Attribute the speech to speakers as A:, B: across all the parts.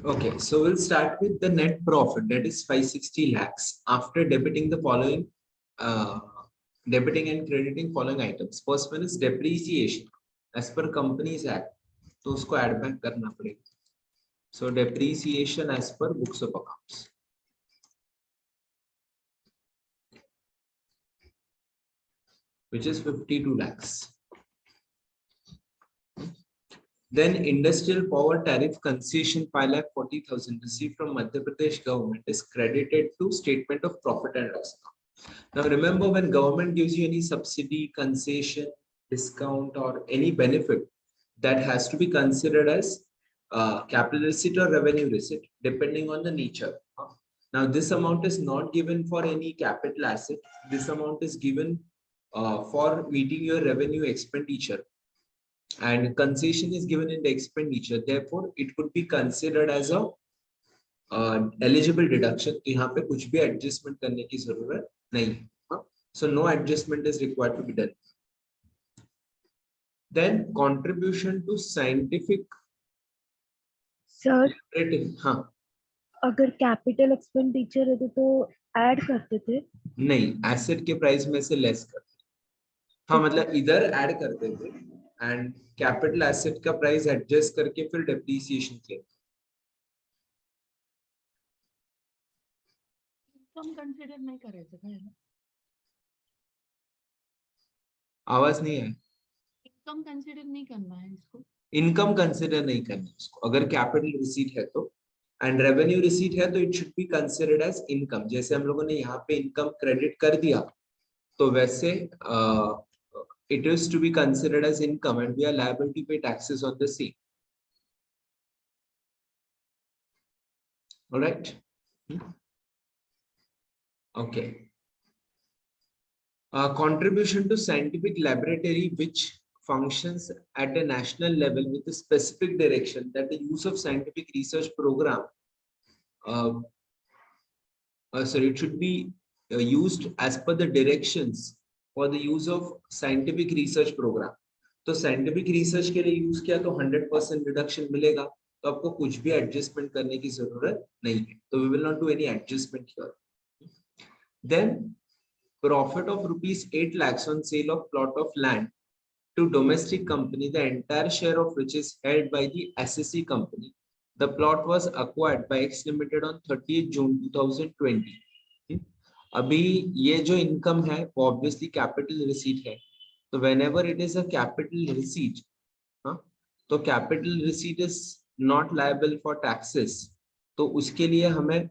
A: Okay, so we'll start with the net profit, that is 560 lakhs after debiting the following, uh, debiting and crediting following items. First one is depreciation as per Companies Act, तो उसको add back करना पड़ेगा. So depreciation as per books of accounts, which is 52 lakhs. Then industrial power tariff concession 5,40,000 received from Madhya Pradesh government is credited to statement of profit and loss account. Now remember, when government gives you any subsidy, concession, discount or any benefit, that has to be considered as capital receipt or revenue receipt depending on the nature. Now this amount is not given for any capital asset. This amount is given for meeting your revenue expenditure, and concession is given in the expenditure, therefore it could be considered as a eligible deduction. तो यहाँ पे कुछ भी adjustment करने की जरूरत नहीं है. So no adjustment is required to be done. Then contribution to scientific
B: sir
A: laboratory. हाँ,
B: अगर कैपिटल एक्सपेंडिचर है तो ऐड करते थे.
A: नहीं, एसेट के प्राइस में से लेस करते. हाँ, मतलब इधर ऐड करते थे एंड कैपिटल एसेट का प्राइस एडजस्ट करके फिर डेप्रिसिएशन क्लेम.
C: इनकम कंसीडर नहीं करायचं काय?
A: आवाज नहीं है.
C: इनकम कंसीडर नहीं करना है इसको.
A: इनकम कंसिडर नहीं करनी उसको. अगर कैपिटल रिसीट है तो एंड रेवेन्यू रिसीट है तो it should be considered as income. जैसे हम लोगों ने यहाँ पे इनकम क्रेडिट कर दिया तो वैसे it is to be considered as income and we are liable to pay taxes on the same. All right. Okay. Contribution to scientific laboratory which functions at a national level with a specific direction that the use of scientific research program, sorry, it should be used as per the directions for the use of scientific research program. तो scientific research के लिए use किया तो 100% reduction मिलेगा, तो आपको कुछ भी एडजस्टमेंट करने की जरूरत नहीं है. तो we will not do any adjustment here. Then profit of rupees 8 lakhs on sale of plot of land to domestic company, the entire share of which is held by the SSC company. The plot was acquired by X Limited on 30th June 2020. अभी ये जो income है वो obviously capital receipt है. तो whenever it is a capital receipt, तो capital receipt is not liable for taxes. तो उसके लिए हमें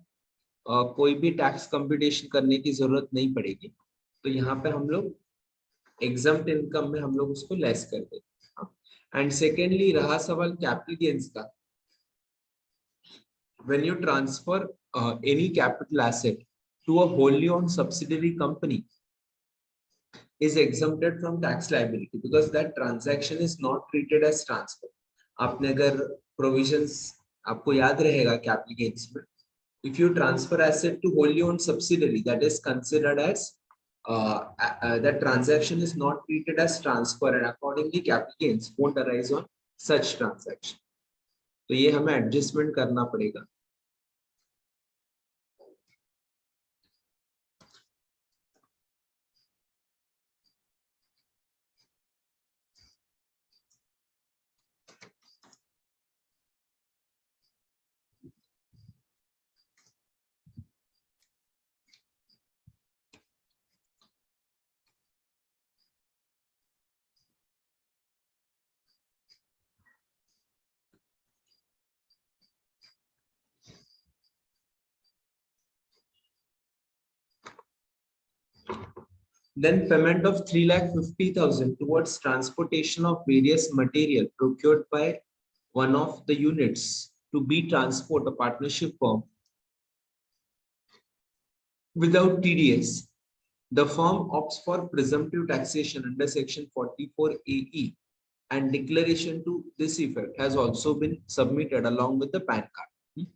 A: कोई भी टैक्स कंप्यूटेशन करने की जरूरत नहीं पड़ेगी. तो यहाँ पे हम लोग एग्जम्प्ट इनकम में हम लोग उसको लेस कर देंगे. एंड सेकेंडली रहा सवाल कैपिटल गेन्स का. When you transfer any capital asset to a wholly owned subsidiary company is exempted from tax liability because that transaction is not treated as transfer. आपने अगर provisions आपको याद रहेगा capital gains में, if you transfer asset to wholly owned subsidiary, that is considered as that transaction is not treated as transfer and accordingly capital gains won't arise on such transaction. तो ये हमें adjustment करना पड़ेगा. Then payment of 3,50,000 towards transportation of various material procured by one of the units to be transport a partnership firm without TDS. The firm opts for presumptive taxation under section 44AE and declaration to this effect has also been submitted along with the PAN card.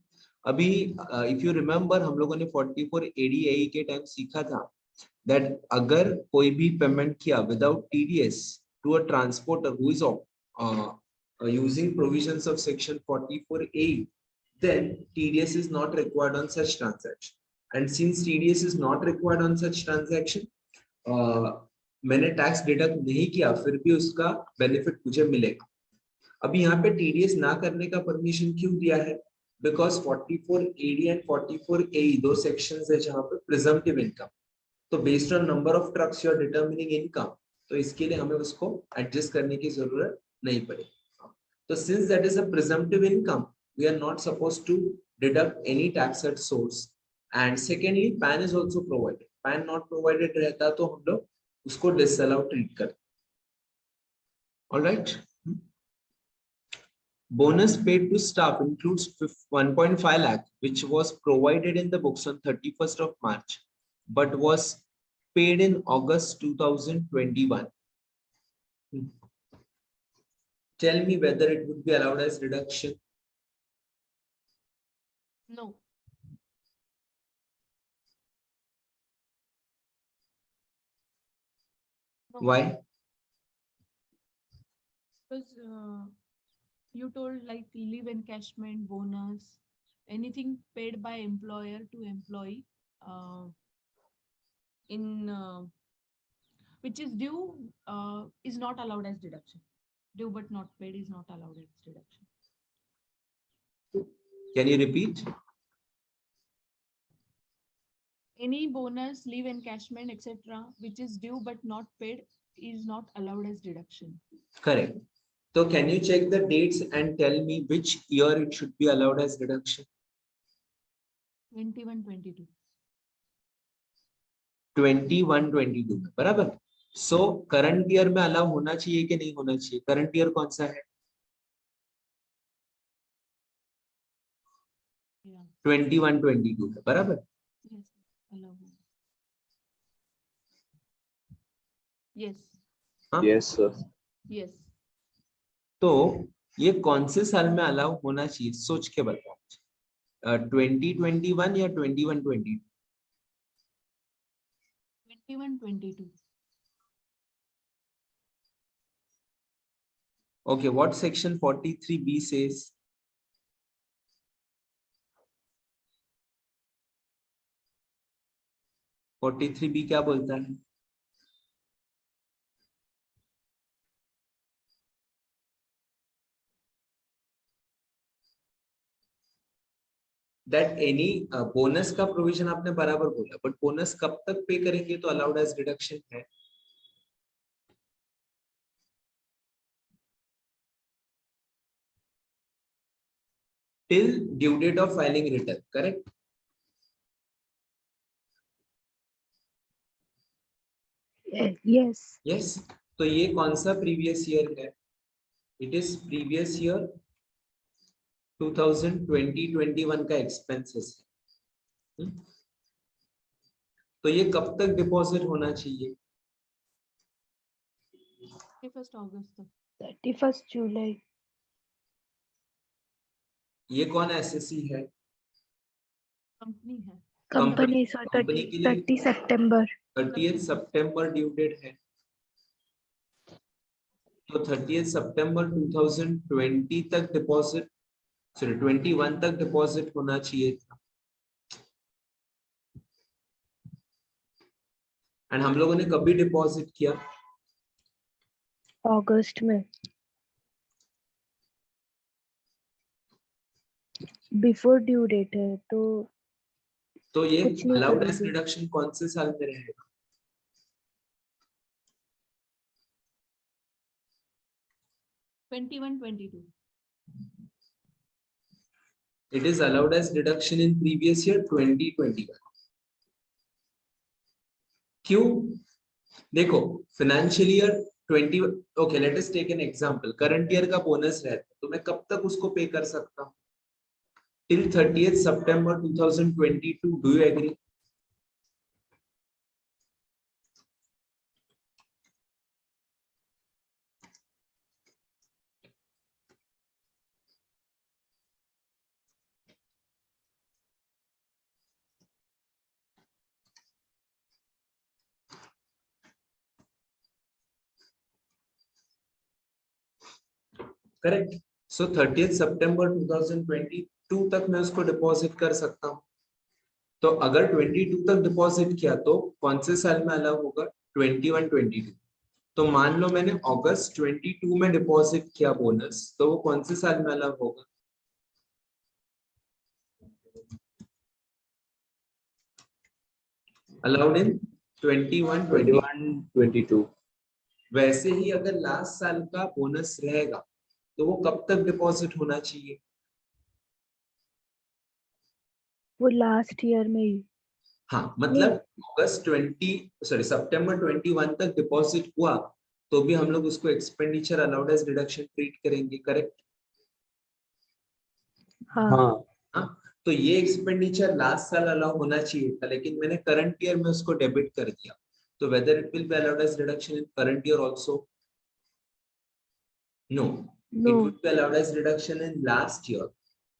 A: अभी if you remember हम लोगों ने 44ADAE के time सीखा था that अगर कोई भी पेमेंट किया without TDS to a transporter who is using provisions of section 44A, then TDS is not required on such transaction. And since TDS is not required on such transaction, मैंने tax deduct नहीं किया फिर भी उसका benefit मुझे मिलेगा. अभी यहाँ पे TDS ना करने का परमिशन क्यों दिया है? बिकॉज 44AD एंड 44AE दो सेक्शंस है जहाँ पे प्रिजम्पटिव इनकम. तो based on number of trucks you are determining income, तो इसके लिए हमें उसको एडजस्ट करने की जरूरत नहीं पड़ेगी. तो since that is a presumptive income, we are not supposed to deduct any tax at source. And secondly, PAN is also provided. PAN not provided रहता तो हम लोग उसको disallow treat करते. All right. Bonus paid to staff includes 1.5 lakh, which was provided in the books on 31st of March, but was paid in August 2021. Tell me whether it would be allowed as reduction.
C: No. No.
A: Why?
C: Because you told like leave encashment, bonus, anything paid by employer to employee which is due is not allowed as deduction. Due but not paid is not allowed as deduction.
A: Can you repeat?
C: Any bonus, leave encashment, etc., which is due but not paid is not allowed as deduction.
A: Correct. So can you check the dates and tell me which year it should be allowed as deduction?
C: 21-22.
A: 21-22 बराबर. So current year में allow होना चाहिए कि नहीं होना चाहिए? Current year कौन सा है?
C: Yeah.
A: 21-22 बराबर.
C: Yes. Allow. Yes.
A: हाँ?
D: Yes, sir.
C: Yes.
A: तो ये कौन से साल में अलाउ होना चाहिए? सोच के बताओ. 2021 या 21-22?
C: 21-22.
A: Okay, what section 43B says? (43B) क्या बोलता है? That any bonus का प्रोविजन आपने बराबर बोला, बट बोनस कब तक पे करेंगे तो अलाउड एज डिडक्शन है? Till due date of filing return, correct?
B: Yes.
A: Yes. तो ये कौन सा प्रीवियस ईयर है? It is previous year 2020-21 का एक्सपेंसेस है. तो ये कब तक डिपॉजिट होना चाहिए?
C: 31st August तक.
B: 31st July.
A: ये कौन एसएससी है?
C: कंपनी है.
B: Company, so
A: company के लिए
B: 30 September.
A: 30th सितंबर ड्यू डेट है. तो 30th सितंबर 2020 तक डिपॉजिट, सॉरी 21 तक डिपॉजिट होना चाहिए था. एंड हम लोगों ने कभी डिपॉजिट किया?
B: अगस्त में. बिफोर ड्यू डेट है
A: तो ये
B: कुछ नहीं
A: अलाउड एज
B: करोगे.
A: डिडक्शन कौन से साल में रहेगा?
C: 21-22.
A: It is allowed as deduction in previous year 2021. क्यों? देखो financial year 20, okay let us take an example. Current year का बोनस रहता तो मैं कब तक उसको पे कर सकता हूं? Till 30th September 2022. Do you agree? Correct. So 30th September 2022 तक मैं उसको डिपॉजिट कर सकता हूँ। तो अगर 22 तक डिपॉजिट किया तो कौन से साल में अलाउ होगा? 21, 22। तो मान लो मैंने अगस्त 22 में डिपॉजिट किया बोनस, तो वो कौन से साल में अलाउ होगा? Allowed in 21,
D: 22।
A: वैसे ही अगर लास्ट साल का बोनस रहेगा तो वो कब तक डिपॉजिट होना चाहिए?
B: वो लास्ट ईयर में ही।
A: हाँ, मतलब अगस्त सितंबर 21 तक डिपॉजिट हुआ तो भी हम लोग उसको expenditure allowed as deduction treat करेंगे, करेक्ट?
B: हाँ
D: हाँ
A: हाँ, तो ये एक्सपेंडिचर लास्ट साल अलाउ होना चाहिए था, लेकिन मैंने करंट ईयर में उसको डेबिट कर दिया, तो whether it will be allowed as deduction in current year also? No, it
B: no.
A: would be allowed as reduction in last year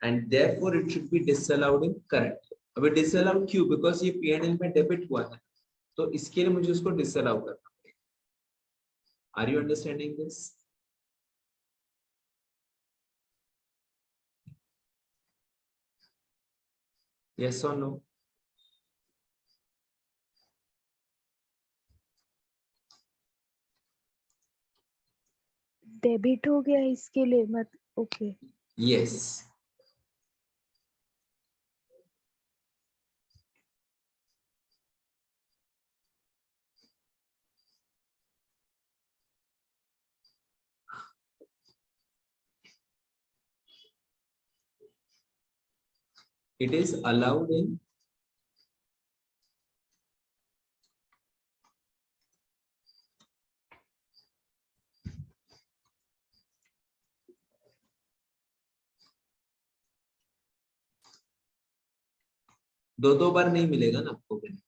A: and therefore it should be disallowed in current year. अब disallowed क्यों? Because ये P&L में debit हुआ है, तो इसके लिए मुझे उसको डिसअलाउ करना पड़ेगा। Are you understanding this? Yes or no?
B: Debit हो गया इसके लिए मत। Okay.
A: Yes. It is allowed in दो बार नहीं मिलेगा ना आपको benefit।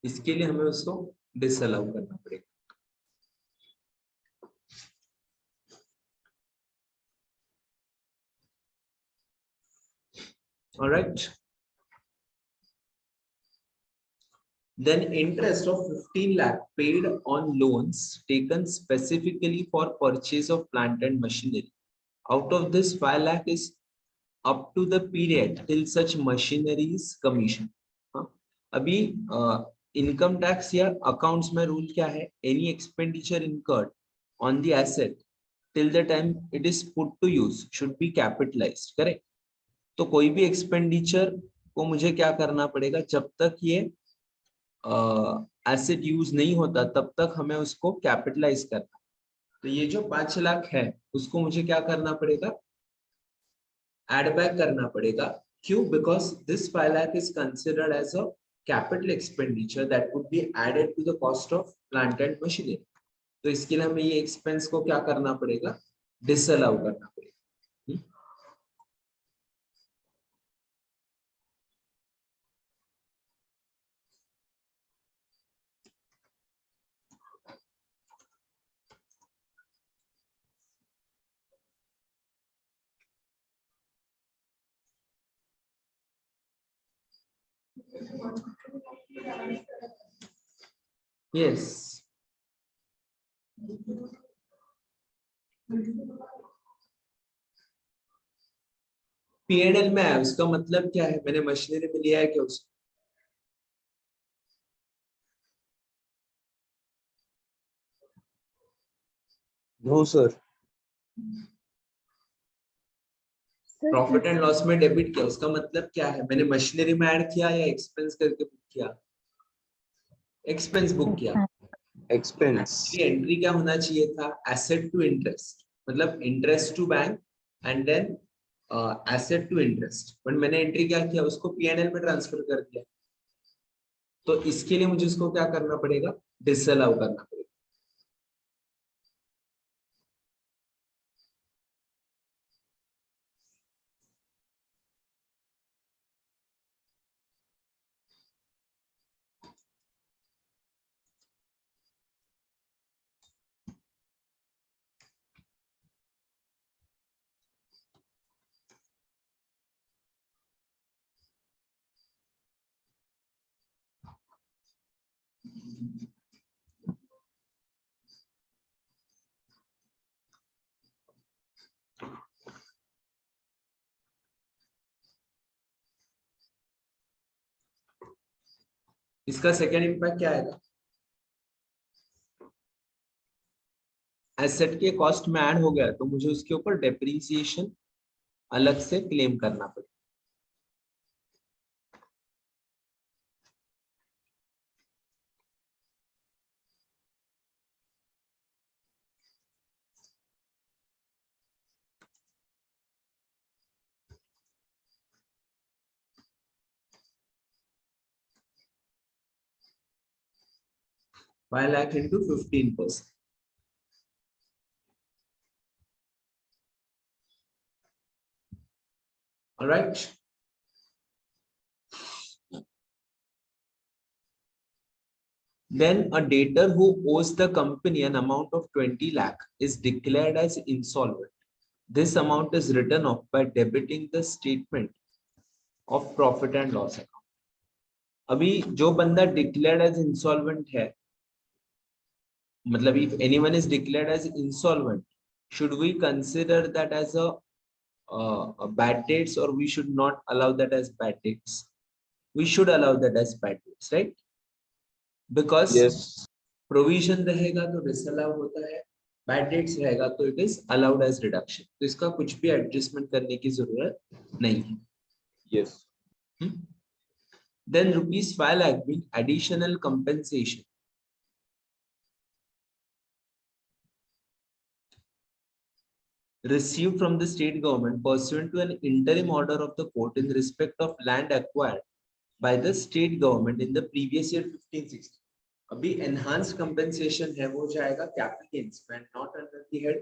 A: इसके लिए हमें उसको डिसअलाउ करना पड़ेगा। All right. Then interest of 15 lakh paid on loans taken specifically for purchase of plant and machinery. Out of this 5 lakh is up to the period till such machinery is commissioned. हाँ, अभी income tax या accounts में rule क्या है? Any expenditure incurred on the asset till the time it is put to use should be capitalised, correct? तो कोई भी expenditure को मुझे क्या करना पड़ेगा? जब तक ये एसेट यूज नहीं होता तब तक हमें उसको कैपिटलाइज करना। तो ये जो 5 लाख है उसको मुझे क्या करना पड़ेगा? एड बैक करना पड़ेगा। क्यों? Because this 5 lakh is considered as a capital expenditure that would be added to the cost of plant and machinery. तो इसके लिए हमें ये एक्सपेंस को क्या करना पड़ेगा? डिसअलाउ करना पड़ेगा। Yes. P&L में है, उसका मतलब क्या है? मैंने मशीनरी में लिया है क्या उसको?
D: No sir.
A: Profit and loss में डेबिट किया, उसका मतलब क्या है? मैंने मशीनरी में ऐड किया या एक्सपेंस करके बुक किया? एक्सपेंस बुक किया।
D: एक्सपेंस।
A: एंट्री क्या होना चाहिए था? एसेट टू इंटरेस्ट, मतलब interest to bank and then asset to interest. But मैंने एंट्री क्या किया? उसको P&L में ट्रांसफर कर दिया। तो इसके लिए मुझे उसको क्या करना पड़ेगा? डिसअलाउ करना पड़ेगा। इसका सेकेंड इम्पैक्ट क्या आएगा? एसेट के कॉस्ट में ऐड हो गया तो मुझे उसके ऊपर डेप्रिसिएशन अलग से क्लेम करना पड़ेगा। $5 lakh into 15%. All right. Then a debtor who owes the company an amount of 20 lakh is declared as insolvent. This amount is written off by debiting the statement of profit and loss account. अभी जो बंदा declared as insolvent है, मतलब if anyone is declared as insolvent, should we consider that as a bad debts or we should not allow that as bad debts? We should allow that as bad debts, right? Because
D: Yes.
A: provision रहेगा तो disallow होता है, bad debts रहेगा तो it is allowed as reduction. तो इसका कुछ भी adjustment करने की जरूरत नहीं है.
D: Yes.
A: Then rupees 5 lakh being additional compensation received from the state government pursuant to an interim order of the court in respect of land acquired by the state government in the previous year 15-16. अभी enhanced compensation है वो जाएगा capital gains में, not under the head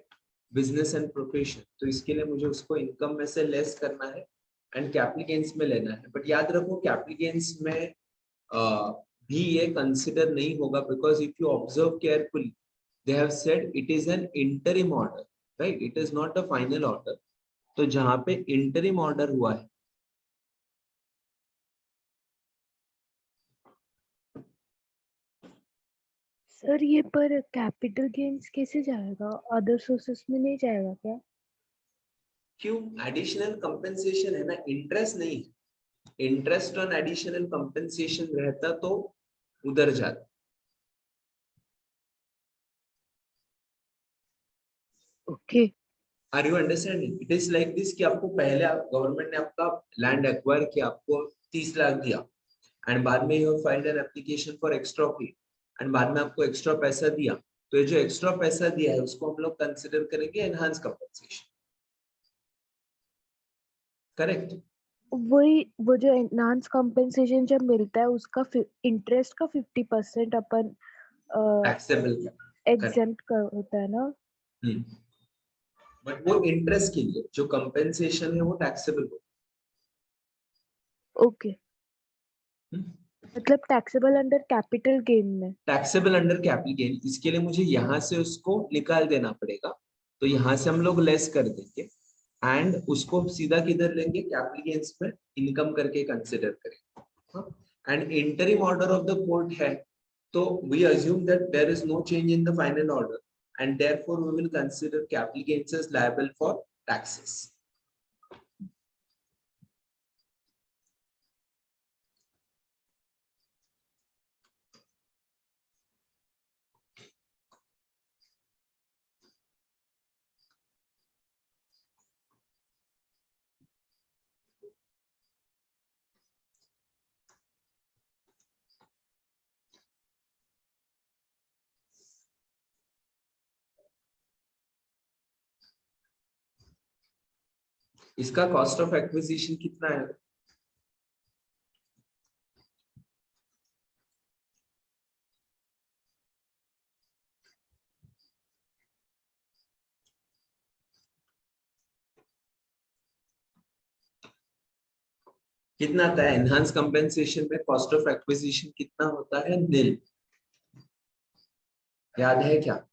A: business and profession. तो इसके लिए मुझे उसको income में से less करना है and capital gains में लेना है. But याद रखो capital gains में भी ये consider नहीं होगा because if you observe carefully, they have said it is an interim order, right? It is not a final order. तो जहाँ पे interim order हुआ है,
B: सर ये पर कैपिटल गेन्स कैसे जाएगा? अदर सोर्सेस में नहीं जाएगा क्या?
A: क्यों? एडिशनल कंपेंसेशन है ना, इंटरेस्ट नहीं है. इंटरेस्ट ऑन एडिशनल कंपेंसेशन रहता तो उधर जाता.
B: Okay.
A: Are you understanding? It is like this कि आपको पहले गवर्नमेंट ने आपका लैंड एक्वायर किया, आपको 30 लाख दिया एंड बाद में you filed an application for extra fee and बाद में आपको एक्स्ट्रा पैसा दिया. तो ये जो एक्स्ट्रा पैसा दिया है उसको हम लोग कंसिडर करेंगे एनहांस कंपेंसेशन. करेक्ट?
B: वो जो एनहांस कंपेंसेशन जब मिलता है उसका इंटरेस्ट का 50% अपन
A: टैक्सेबल
B: एग्जेम्प्ट होता है ना.
A: बट वो इंटरेस्ट के लिए जो कंपेंसेशन है वो टैक्सेबल हो.
B: ओके. मतलब टैक्सेबल अंडर कैपिटल गेन में.
A: टैक्सेबल अंडर कैपिटल गेन, इसके लिए मुझे यहाँ से उसको निकाल देना पड़ेगा. तो यहाँ से हम लोग लेस कर देंगे एंड उसको सीधा किधर लेंगे? कैपिटल गेन्स में इनकम करके कंसिडर करेंगे. And interim order of the court है तो we assume that there is no change in the final order and therefore we will consider capital gains as liable for taxes. इसका cost of acquisition कितना है? कितना आता है? Enhance compensation में cost of acquisition कितना होता है? निल. याद है क्या?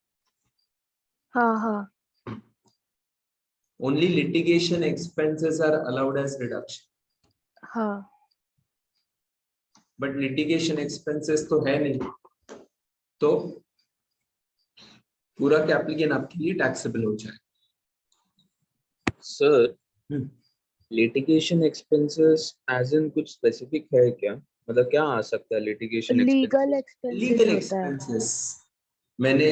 B: हाँ हाँ.
A: Only litigation expenses are allowed as reduction.
B: हाँ.
A: But litigation expenses तो है नहीं, तो पूरा कैपिटल गेन आपके लिए टैक्सेबल हो जाए.
D: Sir, litigation expenses as in कुछ specific है क्या? मतलब क्या आ सकता है? Litigation
B: legal
D: expenses.
B: Expenses
A: legal
B: होता है।
A: एक्सपेंसेस, मैंने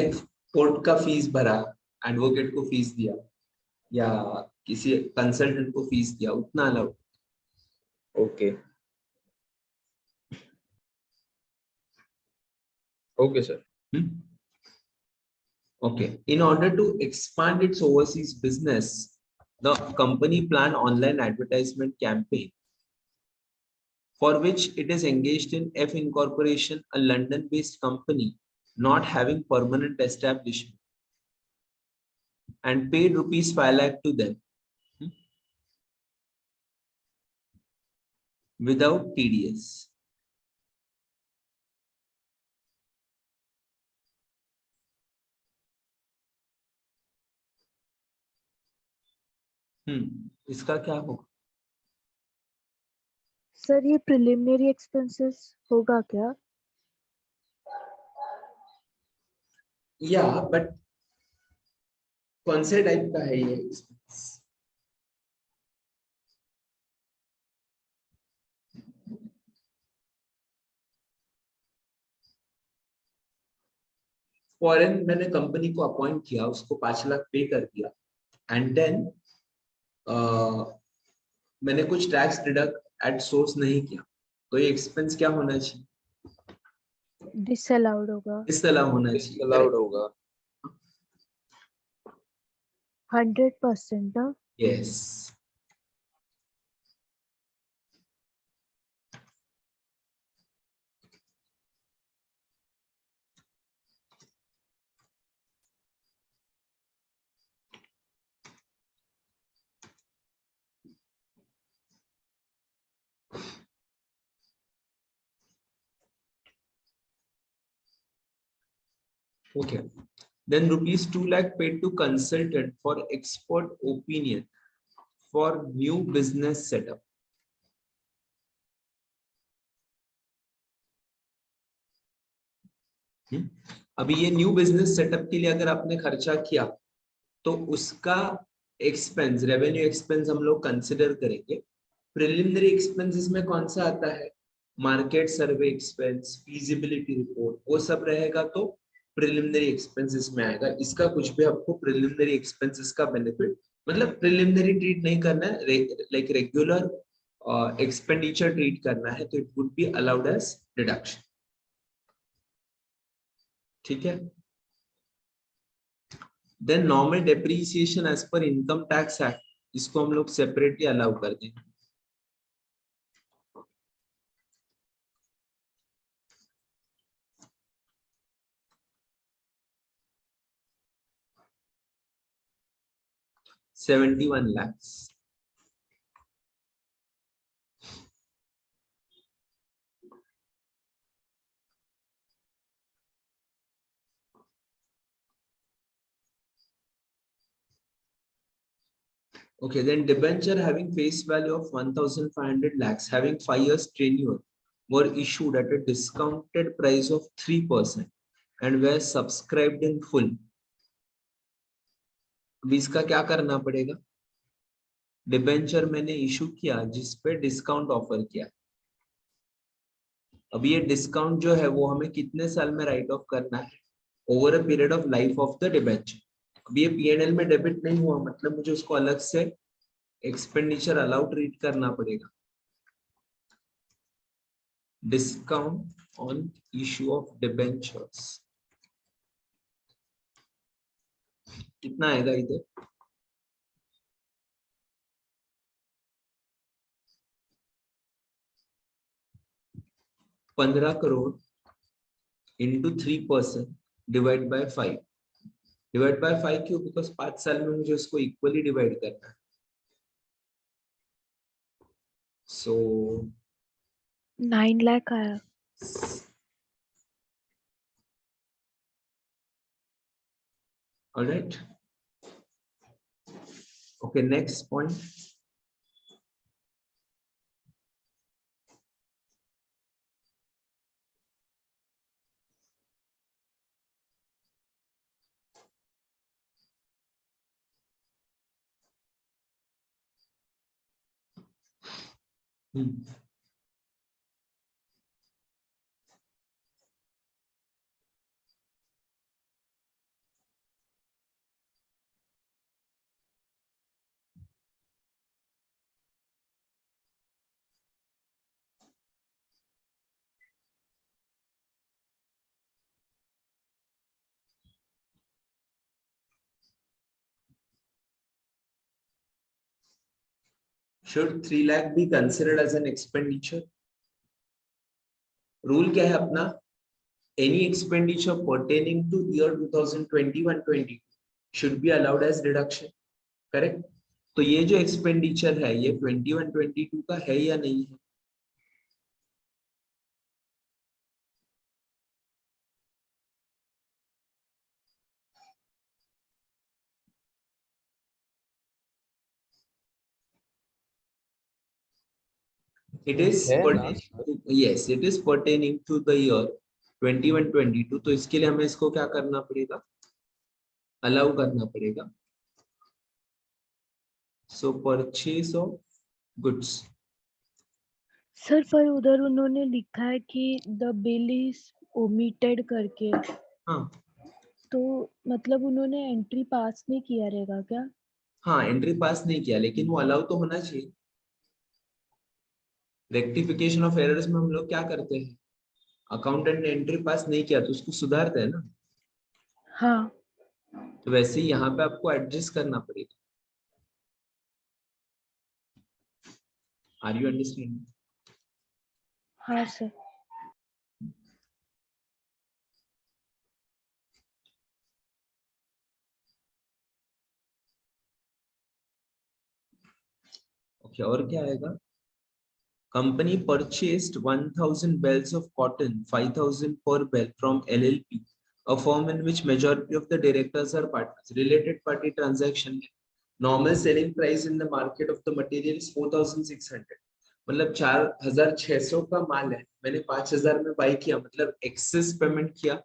A: कोर्ट का फीस भरा, एडवोकेट को फीस दिया या किसी कंसल्टेंट को फीस दिया, उतना allowed.
D: Okay okay sir.
A: Okay. In order to expand its overseas business, the company plan online advertisement campaign for which it is engaged in F Incorporation, a London-based company not having permanent establishment, and paid rupees 5 lakh to them without TDS. इसका क्या होगा?
B: Sir ये preliminary expenses होगा क्या?
A: या but कौन से type का है ये expense? फॉरेन मैंने कंपनी को अपॉइंट किया, उसको 5 लाख पे कर दिया, एंड देन मैंने कुछ टैक्स डिडक्ट एट सोर्स नहीं किया, तो ये एक्सपेंस क्या होना चाहिए?
B: डिसअलाउड होगा।
A: इस तरह होना चाहिए।
D: अलाउड होगा।
B: 100% ना?
A: Yes. Okay. Then rupees 2 lakh paid to consultant for expert opinion for new business setup. अभी ये न्यू बिजनेस सेटअप के लिए अगर आपने खर्चा किया तो उसका एक्सपेंस, रेवेन्यू एक्सपेंस हम लोग कंसिडर करेंगे। प्रिलिमिनरी एक्सपेंस इसमें कौन सा आता है? मार्केट सर्वे एक्सपेंस, फीजिबिलिटी रिपोर्ट, वो सब रहेगा तो प्रिलिमिनरी एक्सपेंसेस में आएगा। इसका कुछ भी आपको प्रिलिमिनरी एक्सपेंसेस का बेनिफिट, मतलब प्रिलिमिनरी ट्रीट नहीं करना है, लाइक रेगुलर एक्सपेंडिचर ट्रीट करना है, तो it would be allowed as deduction. ठीक है। Then normal depreciation as per income tax act, इसको हम लोग सेपरेटली अलाउ कर देंगे। $71 lakhs. Okay, then debenture having face value of 1,500 lakhs, having 5 years tenure, were issued at a discounted price of 3% and were subscribed in full. अब इसका क्या करना पड़ेगा? डिबेंचर मैंने इशू किया जिस पे डिस्काउंट ऑफर किया, अब ये डिस्काउंट जो है वो हमें कितने साल में राइट ऑफ करना है? Over a period of life of the debenture. अब ये पीएनएल में डेबिट नहीं हुआ, मतलब मुझे उसको अलग से एक्सपेंडिचर अलाउ ट्रीट करना पड़ेगा। Discount on issue of debentures कितना आएगा इधर? ₹15 crore into 3% divide by 5। Divide by 5 क्यों? बिकॉज 5 साल में मुझे उसको इक्वली डिवाइड करना है। सो
B: 9 लाख आया।
A: Alright, okay, next point. Should 3 lakh be considered as an expenditure? Rule क्या है अपना? Any expenditure pertaining to year 2021-22 should be allowed as deduction. Correct? तो ये जो expenditure है ये 21-22 का है या नहीं है? It is
D: है ना?
A: pertaining to, yes, it is pertaining to the year 21-22. तो इसके लिए हमें इसको क्या करना पड़ेगा? अलाउ करना पड़ेगा. So purchase of goods.
B: Sir पर उधर उन्होंने लिखा है कि द बिल इज ओमिटेड करके,
A: हाँ
B: तो मतलब उन्होंने एंट्री पास नहीं किया रहेगा क्या?
A: हाँ एंट्री पास नहीं किया लेकिन वो अलाउ तो होना चाहिए. रेक्टिफिकेशन ऑफ एरर्स में हम लोग क्या करते हैं? अकाउंटेंट ने एंट्री पास नहीं किया तो उसको सुधारते हैं ना.
B: हाँ
A: तो वैसे ही यहाँ पे आपको एडजस्ट करना पड़ेगा. Are you understanding?
B: हाँ सर.
A: ओके और क्या आएगा? Company purchased 1000 bales of cotton, 5000 per bale from LLP, a firm in which majority of the directors are partners. Related party transaction. Normal selling price in the market of the material is 4600. मतलब 4600 का माल है, मैंने 5000 में buy किया, मतलब excess payment किया.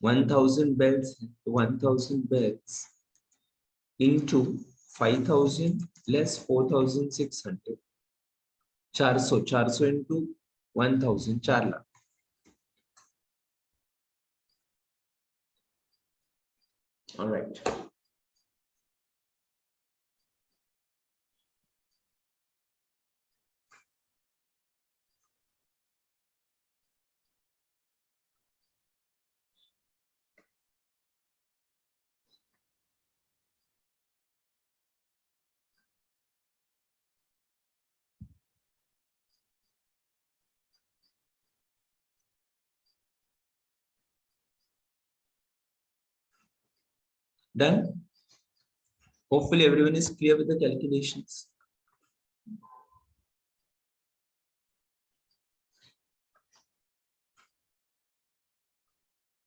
A: One thousand bales into 5000 less 4600, 400 into 1000, 4 lakh. All right. Done. Hopefully everyone is clear with the calculations.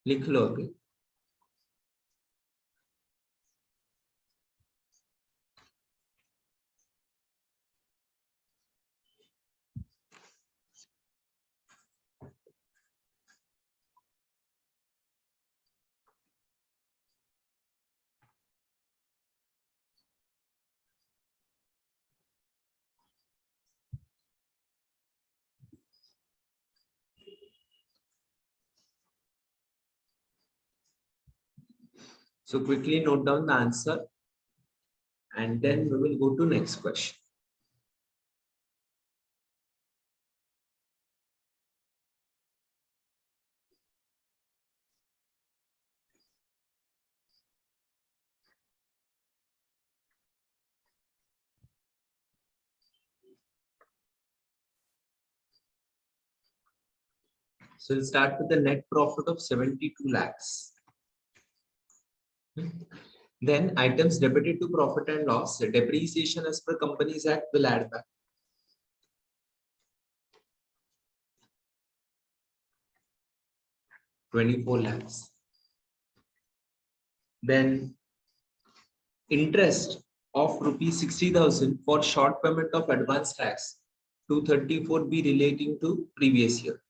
A: लिख लो अभी. So quickly note down the answer and then we will go to next question. So we'll start with the net profit of 72 lakhs. Then items debited to profit and loss, depreciation as per Companies Act will add back. ₹24 lakhs. then interest of rupees 60,000 for short payment of advance tax 234 be relating to previous year.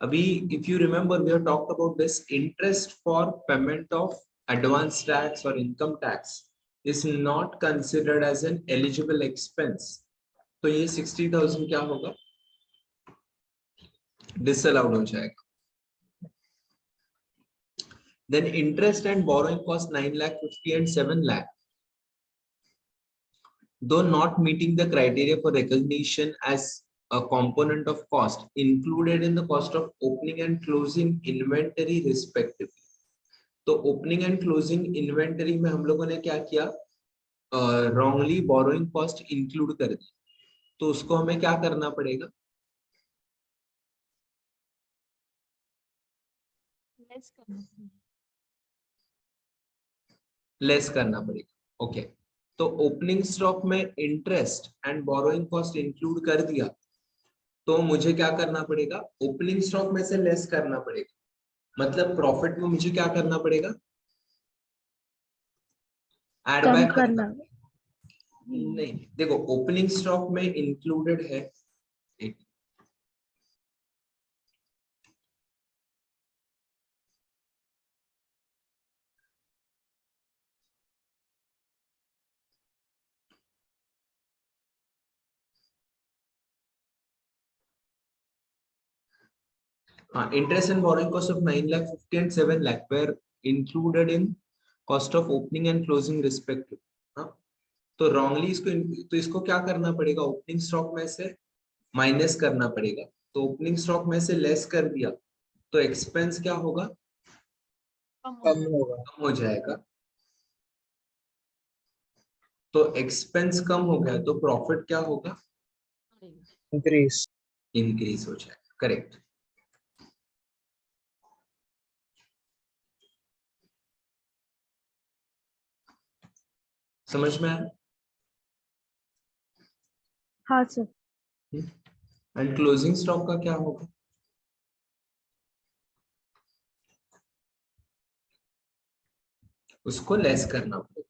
A: Abhi, if you remember, we have talked about this. Interest for payment of advance tax or income tax is not considered as an eligible expense. तो ये 60,000 क्या होगा? Disallowed हो जाएगा. Then interest and borrowing cost 9,50,000 and 7 lakh. Though not meeting the criteria for recognition as a component of cost included in the cost of opening and closing inventory respectively. तो opening and closing inventory में हम लोगों ने क्या किया? Wrongly borrowing cost include कर दी. तो उसको हमें क्या करना पड़ेगा? लेस करना पड़ेगा. ओके, तो ओपनिंग स्टॉक में interest and borrowing cost include कर दिया, तो मुझे क्या करना पड़ेगा? ओपनिंग स्टॉक में से लेस करना पड़ेगा. मतलब प्रॉफिट में मुझे क्या करना पड़ेगा? एड बैक करना. नहीं, देखो ओपनिंग स्टॉक में इंक्लूडेड है interest and borrowing cost of 9,50,000 and 7 lakh were included in cost of opening and closing respective. तो wrongly इसको क्या करना पड़ेगा? ओपनिंग स्टॉक में से माइनस करना पड़ेगा. तो ओपनिंग स्टॉक में से लेस कर दिया तो एक्सपेंस क्या होगा?
D: कम होगा.
A: कम हो जाएगा. तो एक्सपेंस कम हो गया तो प्रॉफिट क्या होगा? इंक्रीज हो जाएगा. करेक्ट. समझ में आया?
B: हाँ सर.
A: एंड क्लोजिंग स्टॉक का क्या होगा? उसको लेस करना पड़ेगा.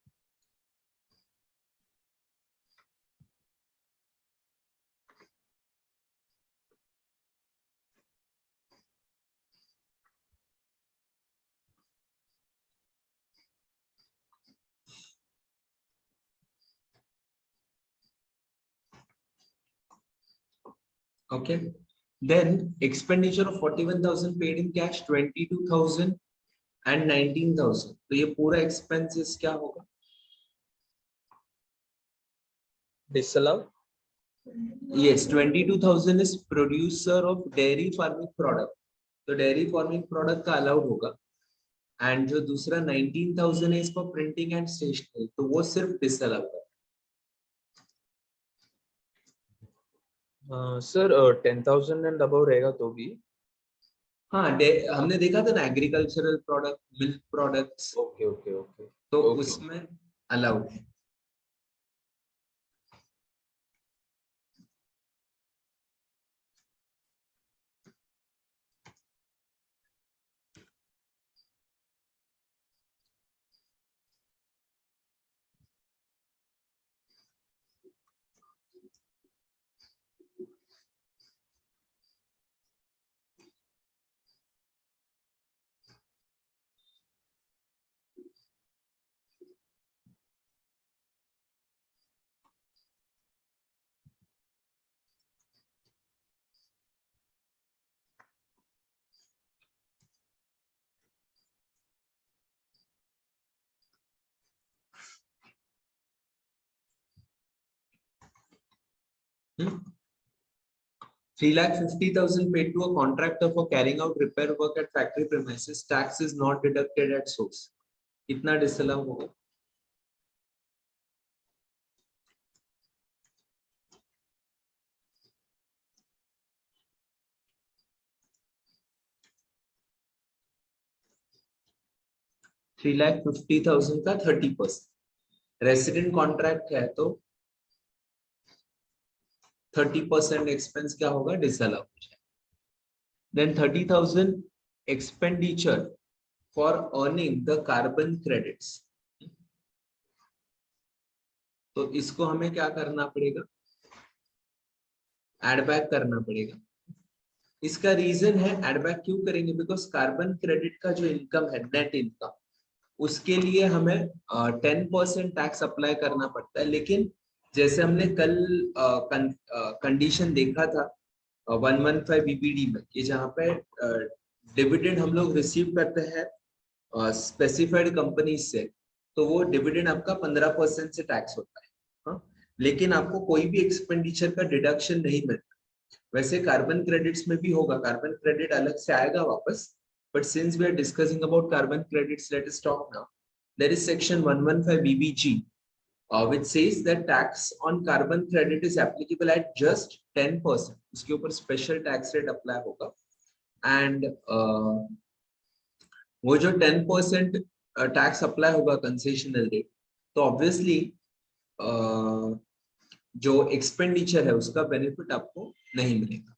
A: Okay, then expenditure of 41,000 paid in cash, 22,000 and 19,000. तो ये पूरा expenses क्या होगा?
D: Disallowed.
A: Yes, 22,000 is producer of dairy farming product. तो dairy farming product का allowed होगा. And जो दूसरा 19,000 है इसको printing and stationery, तो वो सिर्फ disallowed है.
D: सर 10,000 एंड अबव रहेगा तो भी.
A: हाँ, हमने देखा था ना agricultural product, milk products.
D: Okay okay okay.
A: तो
D: Okay.
A: उसमें allowed. Hmm? 3,50,000 paid to a contractor for carrying out repair work at factory premises. Tax is not deducted at source. कितना डिसअलाउ होगा? $3,50,000 का 30%. रेसिडेंट कॉन्ट्रैक्ट है तो 30% expense क्या होगा? Disallow हो जाएगा. Then 30,000 expenditure for earning the carbon credits. तो इसको हमें क्या करना पड़ेगा, एड बैक करना पड़ेगा। इसका रीजन है एड बैक क्यों करेंगे, बिकॉज कार्बन क्रेडिट का जो इनकम है, नेट इनकम, उसके लिए हमें 10% टैक्स अप्लाई करना पड़ता है। लेकिन जैसे हमने कल कंडीशन देखा था 115 बीपीडी में, कि जहाँ पे डिविडेंड हम लोग रिसीव करते हैं स्पेसिफाइड कंपनीज से, तो वो डिविडेंड आपका 15% से टैक्स होता है। हाँ? लेकिन आपको कोई भी एक्सपेंडिचर का डिडक्शन नहीं मिलता। वैसे कार्बन क्रेडिट्स में भी होगा, कार्बन क्रेडिट अलग से आएगा वापस, but since we are discussing about carbon credits, let us talk now. There is section 115 BBG, which says that tax on carbon credit is applicable at just 10%. उसके ऊपर special tax rate apply होगा, and वो जो 10% tax apply होगा concessional rate, तो obviously जो expenditure है उसका benefit आपको नहीं मिलेगा।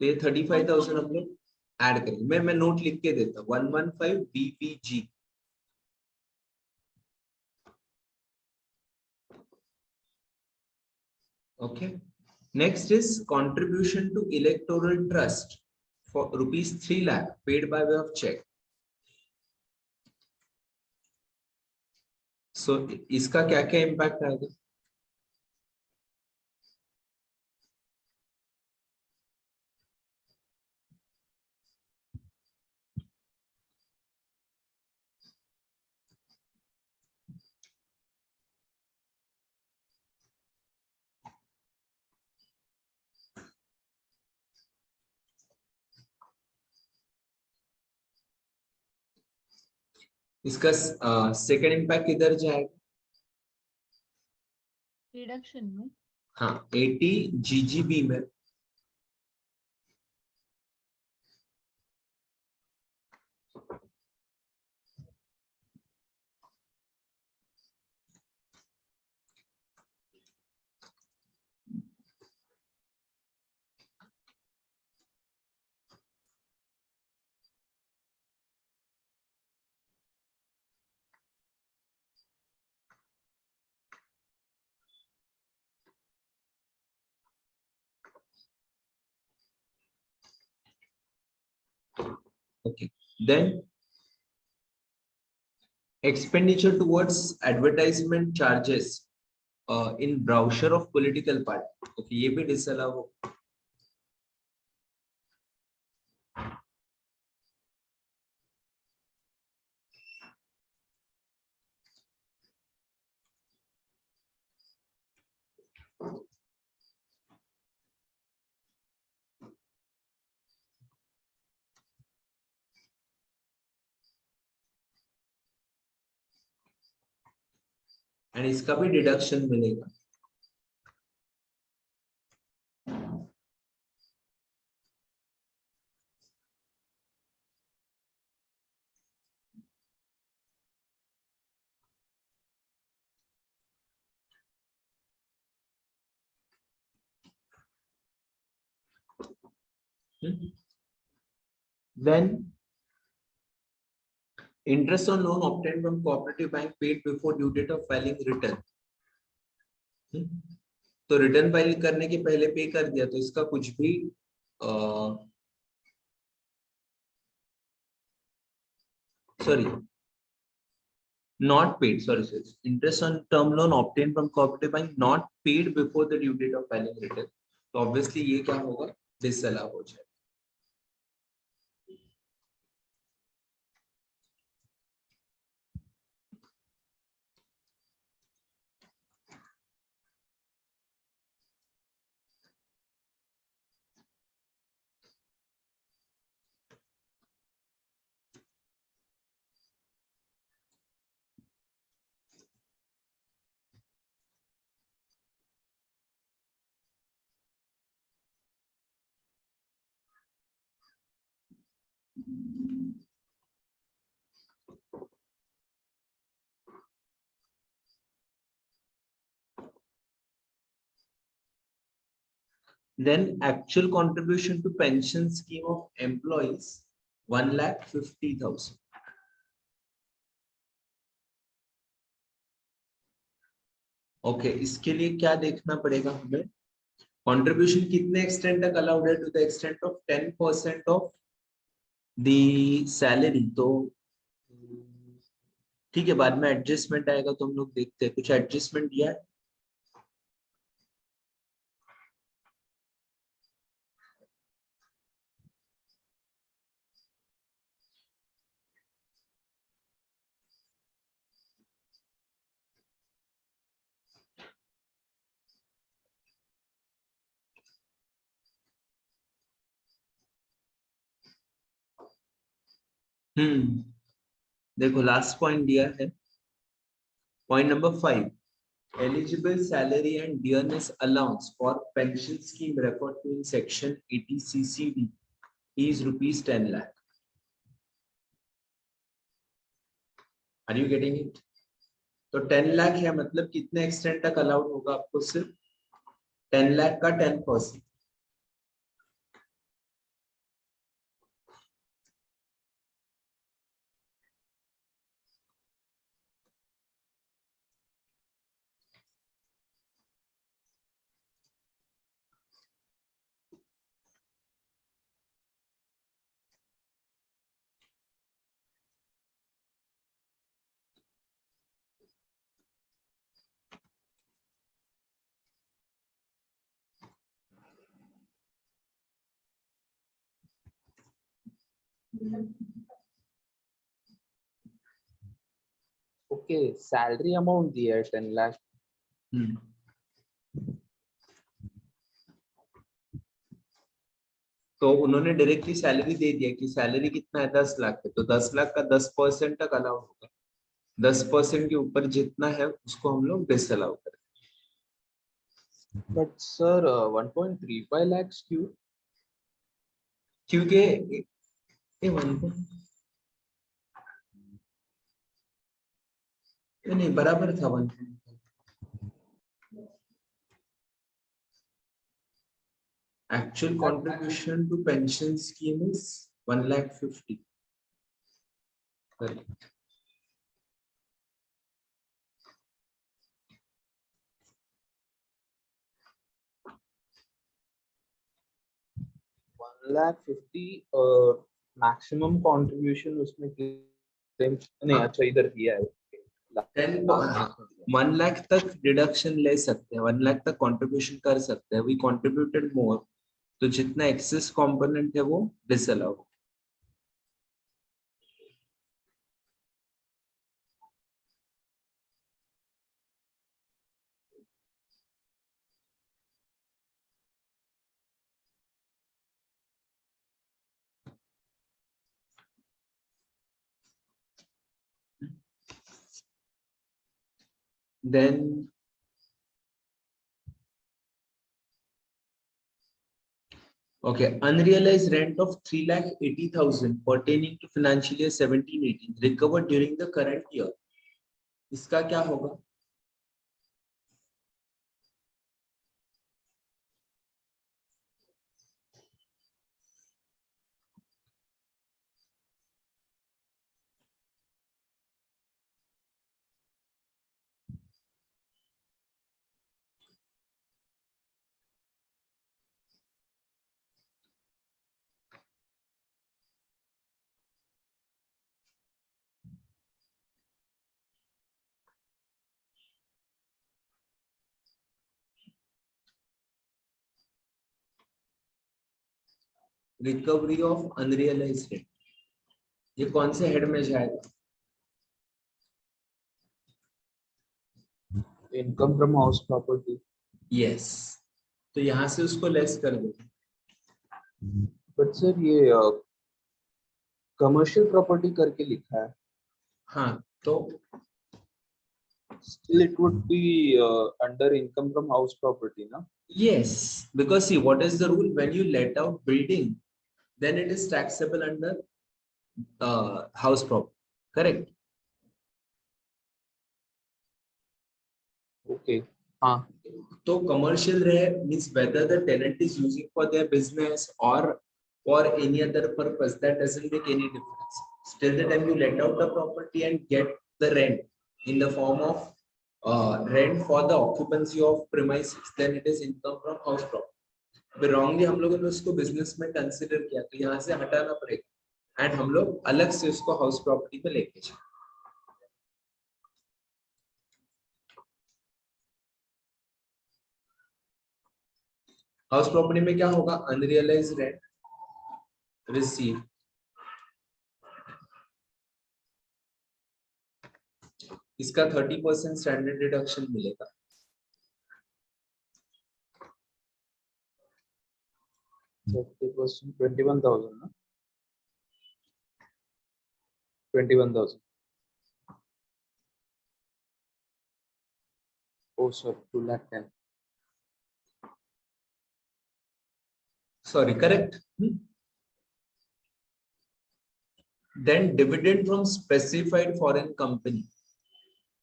A: तो ये 35,000 हम लोग ऐड करेंगे। मैं नोट लिख के देता हूँ, 115 BPG। Okay, next is contribution to electoral trust for ₹3 lakh paid by way of cheque. So इसका क्या क्या इम्पैक्ट आएगा? इसका सेकंड इम्पैक्ट किधर जाएगा?
C: रिडक्शन में।
A: हाँ, 80 GGB में। Okay, then expenditure towards advertisement charges in brochure of political party. Okay, ये भी डिसअलाउ हो। एंड इसका भी डिडक्शन मिलेगा। Then interest on loan obtained from cooperative bank paid before due date of filing return. तो return file करने के पहले पे कर दिया, तो इसका कुछ भी sorry not paid, sorry, interest on term loan obtained from cooperative bank not paid before the due date of filing return, तो obviously ये क्या होगा, डिसअलाउ हो जाएगा। Then actual contribution to pension scheme of employees 1,50,000. Okay इसके लिए क्या देखना पड़ेगा हमें, कंट्रीब्यूशन कितने एक्सटेंट तक अलाउड है, to the extent of 10% of the salary. तो ठीक है, बाद में एडजस्टमेंट आएगा तो हम लोग देखते हैं, कुछ एडजस्टमेंट दिया है। देखो लास्ट पॉइंट दिया है, point number 5, eligible salary and dearness allowance for pension scheme referred to in section 80 CCD is rupees 10 lakh. Are you getting it? तो 10 लाख है मतलब कितने एक्सटेंट तक अलाउड होगा आपको, सिर्फ 10 लाख का 10%।
D: ओके सैलरी अमाउंट दिया है 10 लाख।
A: तो उन्होंने डायरेक्टली सैलरी दे दिया कि सैलरी कितना है, 10 लाख है, तो 10 लाख का 10% तक अलाउ होगा, 10% के ऊपर जितना है उसको हम लोग डिसअलाउ करें।
D: बट सर 1.35 lakhs क्यों?
A: क्योंकि ये नहीं बराबर था 1। Actual contribution to pension scheme is 1,50,000. Correct.
D: Maximum contribution उसमें नहीं, अच्छा इधर दिया है
A: 1 लाख तक डिडक्शन ले सकते हैं, 1 लाख तक कंट्रीब्यूशन कर सकते हैं, वी कंट्रीब्यूटेड मोर, तो जितना एक्सेस कंपोनेंट है वो disallow. Then okay, unrealized rent of 3,80,000 pertaining to financial year 17-18 recovered during the current year. इसका क्या होगा? रिकवरी ऑफ अनरियलाइज्ड रेंट, ये कौन से हेड में जाएगा?
D: Income from house property.
A: Yes, तो यहाँ से उसको लेस कर दो।
D: बट सर ये कमर्शियल प्रॉपर्टी करके लिखा है।
A: हाँ, तो
D: still it would be under income from house property, na?
A: yes, because see what is the rule, when you let out building then it is taxable under house property, correct?
D: Okay, हाँ
A: तो commercial रहे means whether the tenant is using for their business or for any other purpose, that doesn't make any difference. Till the time you let out the property and get the rent in the form of rent for the occupancy of premises, then it is income from house property. wrongly हम लोगों ने उसको business में consider किया, तो यहाँ से हटाना पड़ेगा एंड हम लोग अलग से उसको हाउस प्रॉपर्टी पे लेके जाए. हाउस प्रॉपर्टी में क्या होगा? अनरियलाइज रेंट रिसीव, इसका 30% स्टैंडर्ड डिडक्शन मिलेगा.
D: %30, 21,000 ना? 21,000. Oh, sorry, 210,000.
A: Sorry, correct. Then dividend from specified foreign company,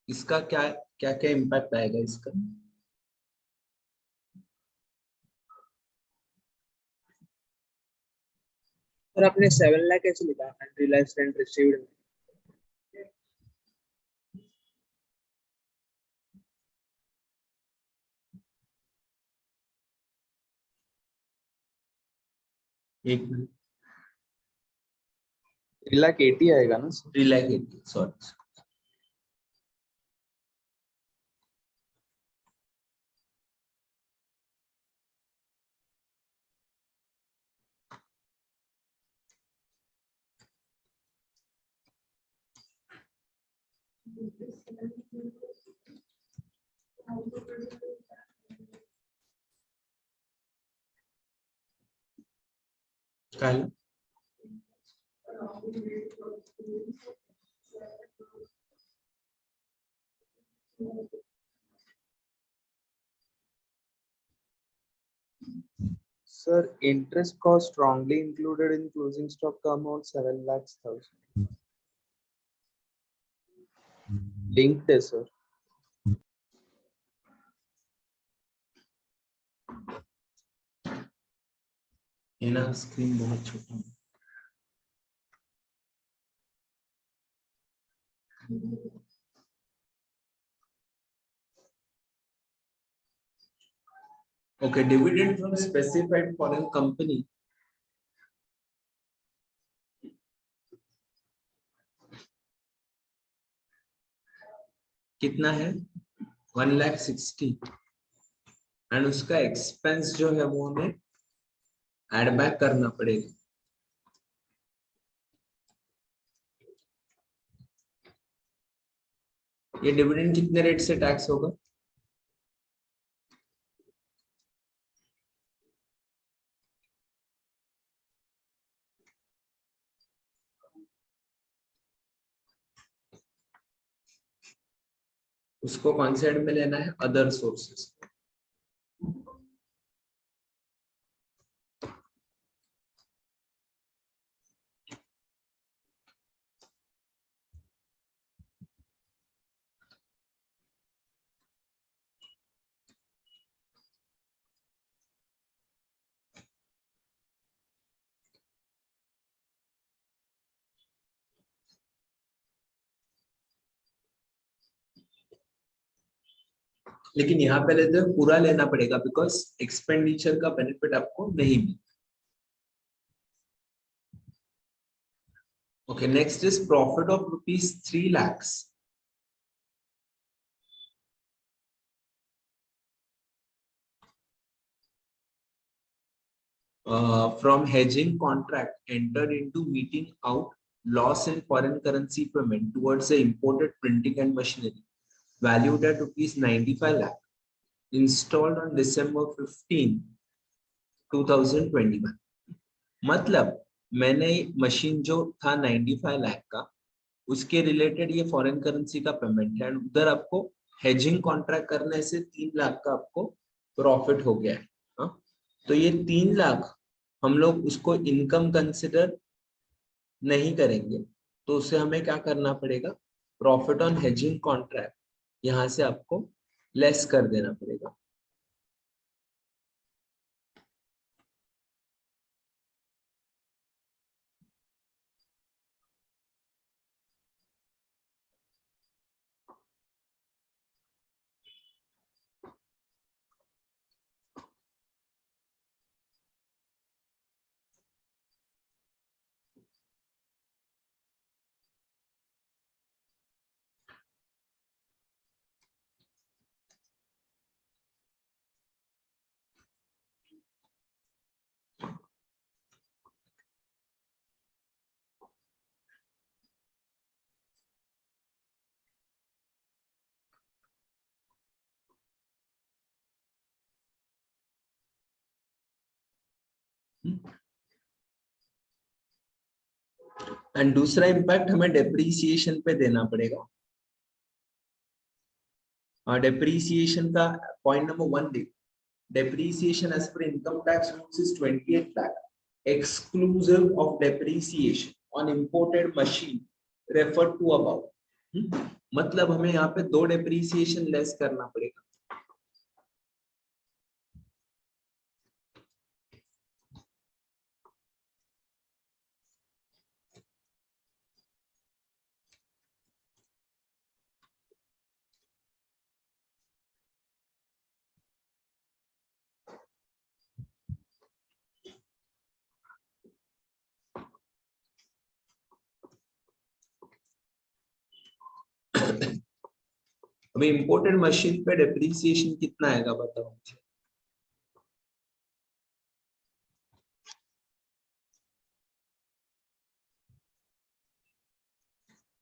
A: इसका क्या क्या क्या इम्पैक्ट आएगा इसका?
D: और आपने 7 लाख कैसे लिखा? Unrealised rent received.
A: एक मिनट,
D: 3,80,000 आएगा ना?
A: 3,80,000, सॉरी. काय?
D: Sir, interest cost strongly included in closing stock का amount 7 lakhs thousand. Linked है sir.
A: ये ना स्क्रीन बहुत छोटा है. Okay, dividend from specified foreign company. कितना है? 1,60,000 एंड उसका एक्सपेंस जो है वो हमें एड बैक करना पड़ेगा. ये डिविडेंड कितने रेट से टैक्स होगा? उसको कौन से एंड में लेना है? Other sources. लेकिन यहाँ पे लेते हैं पूरा लेना पड़ेगा बिकॉज एक्सपेंडिचर का बेनिफिट आपको नहीं मिलेगा. Okay, next is profit of rupees 3 lakhs. From hedging contract entered into meeting out loss in foreign currency payment towards the imported printing and machinery valued at rupees 95 lakh installed on December 15, 2021. मतलब मैंने machine जो था 95 लाख का, उसके related ये foreign currency का payment है and उधर आपको हेजिंग कॉन्ट्रैक्ट करने से 3 लाख का आपको प्रॉफिट हो गया है. हाँ? तो ये 3 लाख हम लोग उसको इनकम कंसिडर नहीं करेंगे, तो उसे हमें क्या करना पड़ेगा? प्रॉफिट ऑन हेजिंग कॉन्ट्रैक्ट यहाँ से आपको लेस कर देना पड़ेगा. एंड दूसरा इम्पैक्ट हमें डेप्रीसिएशन पे देना पड़ेगा। डेप्रीसिएशन का पॉइंट नंबर 1 देख, depreciation as per income tax rules is 28 lakh exclusive of depreciation on imported machine referred to above। मतलब हमें यहाँ पे 2 depreciation लेस करना पड़ेगा। अभी इंपोर्टेड मशीन पे डेप्रीसिएशन कितना आएगा बताओ मुझे।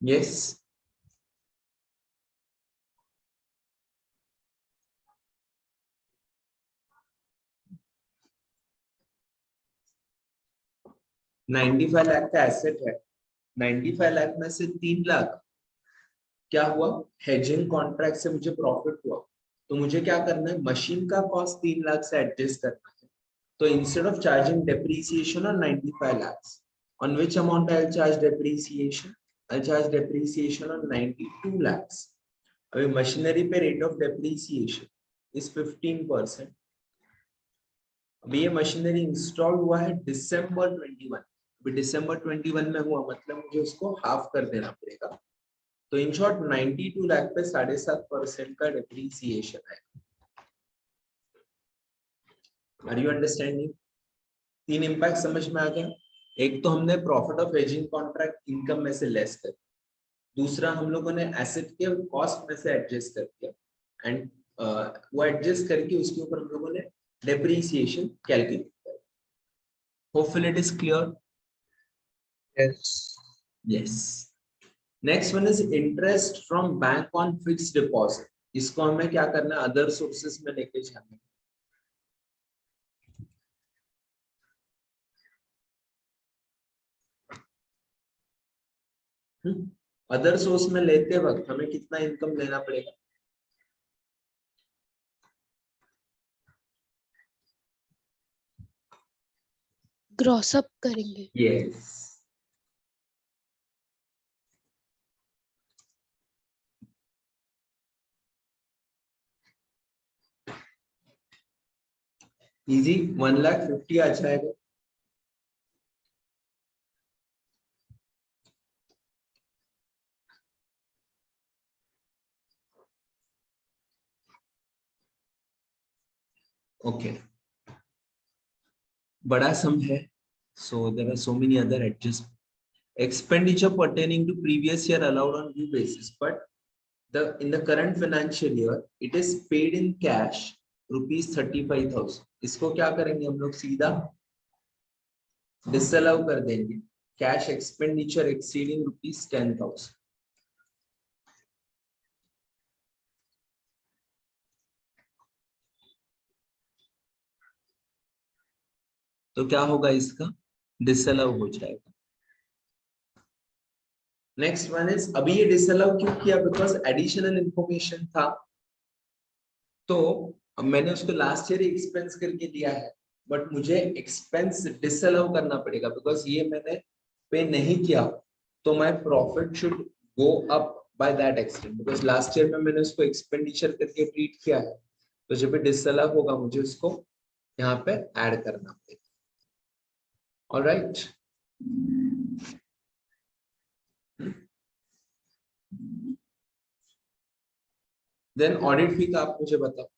A: यस, $95 लाख का एसेट है, 95 लाख में से 3 लाख क्या हुआ, हेजिंग कॉन्ट्रैक्ट से मुझे प्रॉफिट हुआ, तो मुझे क्या करना है, मशीन का कॉस्ट 3 लाख से एडजस्ट करना है। तो instead of charging depreciation on 95 lakhs, on which amount I'll charge depreciation? I'll charge depreciation on 92 lakhs। अभी मशीनरी पे रेट ऑफ डेप्रीसिएशन इज 15%। अभी ये मशीनरी इंस्टॉल हुआ है दिसंबर 21, अभी दिसंबर 21 में हुआ, मतलब मुझे उसको हाफ कर देना पड़ेगा। तो इन शॉर्ट 92 लाख पे 7.5% का डेप्रीसिएशन है। Are you understanding? 3 इम्पैक्ट समझ में आ गया। एक तो हमने profit of hedging contract income में से लेस कर, दूसरा हम लोगों ने एसेट के कॉस्ट में से एडजस्ट कर दिया, एंड वो एडजस्ट करके उसके ऊपर हम लोगों ने डेप्रीसिएशन कैलकुलेट किया। Hopefully it is clear.
D: Yes.
A: Yes, next one is interest from bank on fixed deposit. इसको हमें क्या करना है, अदर सोर्सेस में लेके जाना है। अदर सोर्स में लेते वक्त हमें कितना इनकम लेना पड़ेगा,
B: ग्रॉस अप करेंगे।
A: यस, इजी, 1,50,000 आ जाएगा। ओके, बड़ा सम है, so there are so many other adjustments. Expenditure pertaining to previous year allowed on due basis, but in the current financial year it is paid in cash rupees 35,000। इसको क्या करेंगे हम लोग, सीधा disallow कर देंगे, कैश एक्सपेंडिचर एक्सीडिंग rupees 10,000। तो क्या होगा, इसका डिसअलाउ हो जाएगा। नेक्स्ट वन इज, अभी ये डिसअलाउ क्यों किया, बिकॉज एडिशनल इंफॉर्मेशन था, तो अब मैंने उसको लास्ट ईयर एक्सपेंस करके दिया है, बट मुझे एक्सपेंस डिसअलाउ करना पड़ेगा बिकॉज ये मैंने पे नहीं किया, तो my profit should go up by that extent, because last year में मैंने उसको एक्सपेंडिचर करके ट्रीट किया है, तो जब भी डिसअलाउ होगा मुझे उसको यहाँ पे ऐड करना पड़ेगा। ऑलराइट, देन ऑडिट फी का आप मुझे बताओ।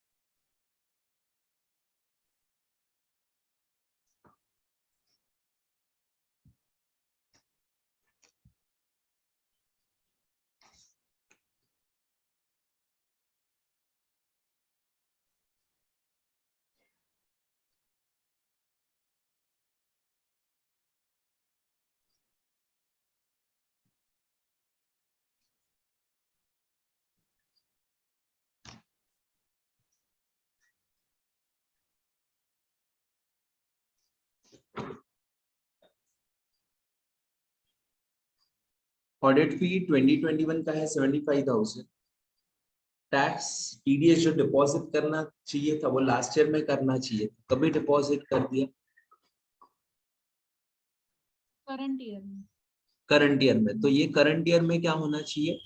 A: ऑडिट फी 2021 का है 75,000। टैक्स टीडीएस जो डिपॉजिट करना चाहिए था वो लास्ट ईयर में करना चाहिए था, कभी डिपॉजिट कर दिया
C: करंट ईयर में
A: करंट ईयर में, तो ये करंट ईयर में क्या होना चाहिए,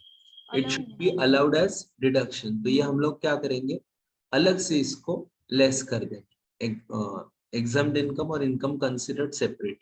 A: इट
C: Allow
A: शुड
C: होना
A: बी अलाउड एज डिडक्शन। तो ये हम लोग क्या करेंगे, अलग से इसको लेस कर देंगे, एग्जाम्ड इनकम और इनकम कंसिडर्ड सेपरेट।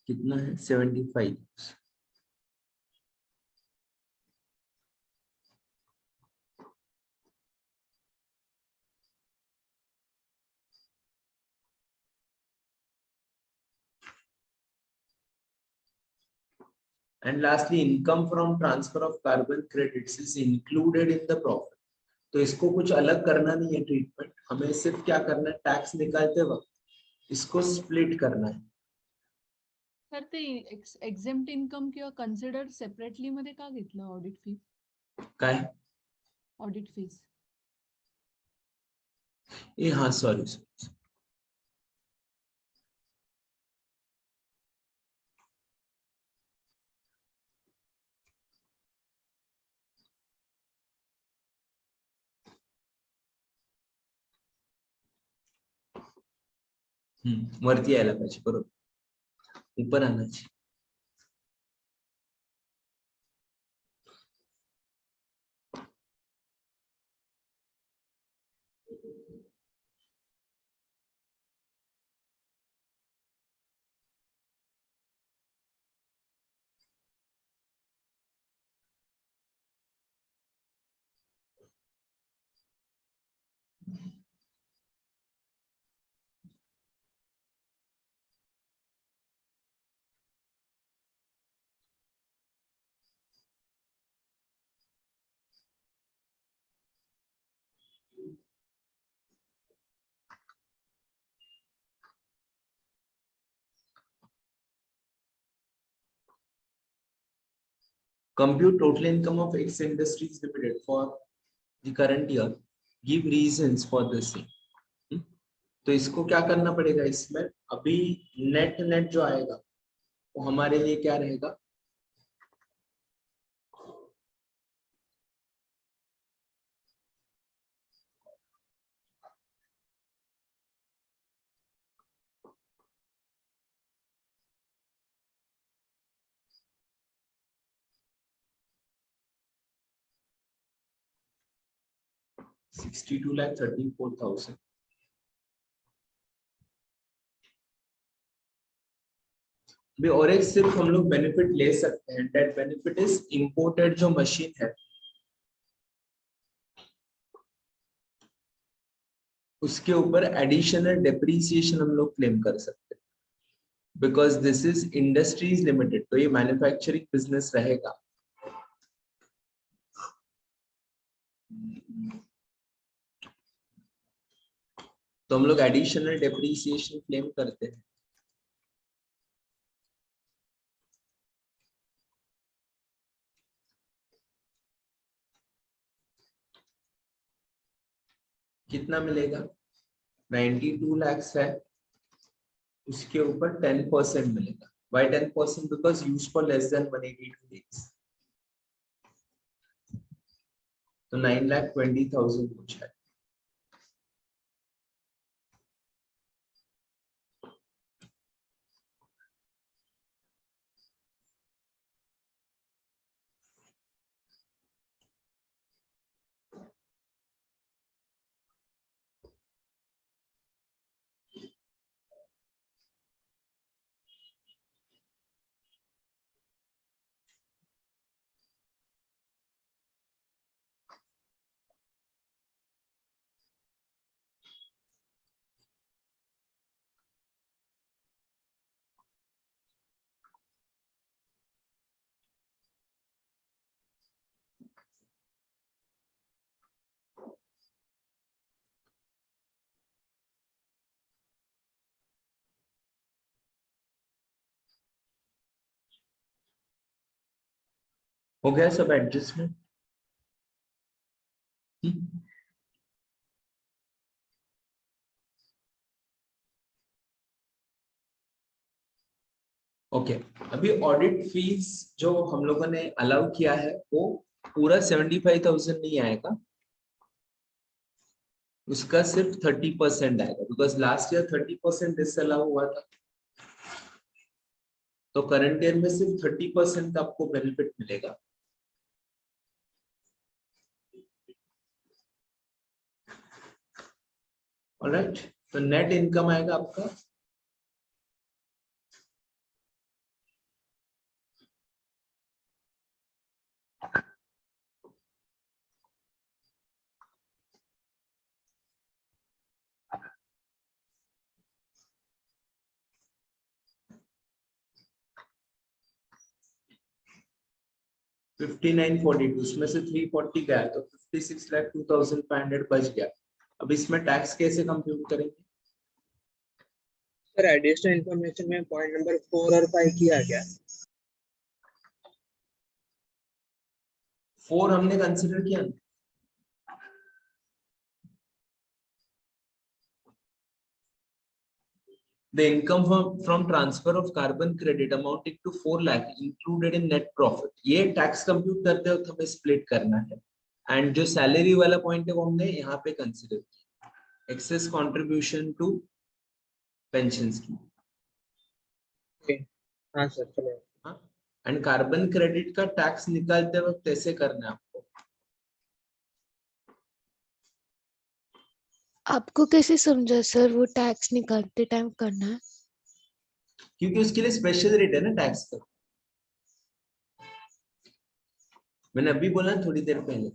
A: कितना है 75। And lastly, income from transfer of carbon credits is included in the profit. तो इसको कुछ अलग करना नहीं है ट्रीटमेंट, हमें सिर्फ क्या करना है, टैक्स निकालते वक्त इसको स्प्लिट करना है।
C: सर ते एक्झेम्प्ट इन्कम किंवा कन्सिडर्ड सेपरेटली मध्ये का घेतलं ऑडिट फी?
A: काय
C: ऑडिट फीज
A: ये, हाँ सॉरी, वरती यायला पाहिजे, बरोबर ऊपर आना चाहिए। Compute total income of X Industries Limited for the current year. Give reasons for the same. तो इसको क्या करना पड़ेगा, इसमें अभी नेट नेट जो आएगा वो हमारे लिए क्या रहेगा, $62,34,000। और एक सिर्फ हम लोग बेनिफिट ले सकते हैं, दैट बेनिफिट इज इंपोर्टेड जो मशीन है उसके ऊपर एडिशनल डेप्रिसिएशन हम लोग क्लेम कर सकते हैं, because this is industries limited, तो ये मैन्युफैक्चरिंग बिजनेस रहेगा। तो हम लोग एडिशनल डेप्रिसिएशन क्लेम करते हैं। कितना मिलेगा, 92 lakhs है, उसके ऊपर 10% मिलेगा। Why 10%? Because used for less than 182 days। तो 9,20,000 कुछ है। हो गया सब एडजस्टमेंट? ओके अभी ऑडिट फीस जो हम लोगों ने अलाउ किया है वो पूरा 75,000 नहीं आएगा, उसका सिर्फ 30% आएगा, बिकॉज लास्ट ईयर 30% डिसअलाउ हुआ था, तो करंट ईयर में सिर्फ 30% आपको बेनिफिट मिलेगा। ऑलराइट, तो नेट इनकम आएगा आपका 5942, उसमें से 340 गया तो 56,02,500 बच गया। अब इसमें टैक्स कैसे कंप्यूट करेंगे?
D: सर एडिशनल इंफॉर्मेशन में पॉइंट नंबर 4 और 5 किया गया।
A: 4 हमने कंसिडर किया ना? The income from transfer of carbon credit amounting to 4 lakh included in net profit, ये टैक्स कंप्यूट करते वक्त हमें स्प्लिट करना है, एंड जो सैलरी वाला पॉइंट है वो हमने यहाँ पे कंसिडर किया, excess contribution to pension scheme.
D: हाँ सर चलो।
A: एंड कार्बन क्रेडिट का टैक्स निकालते वक्त ऐसे करना है आपको।
B: आपको कैसे समझा सर वो टैक्स निकालते टाइम करना है?
A: क्योंकि उसके लिए स्पेशल रेट है ना टैक्स का, मैंने अभी बोला थोड़ी देर पहले।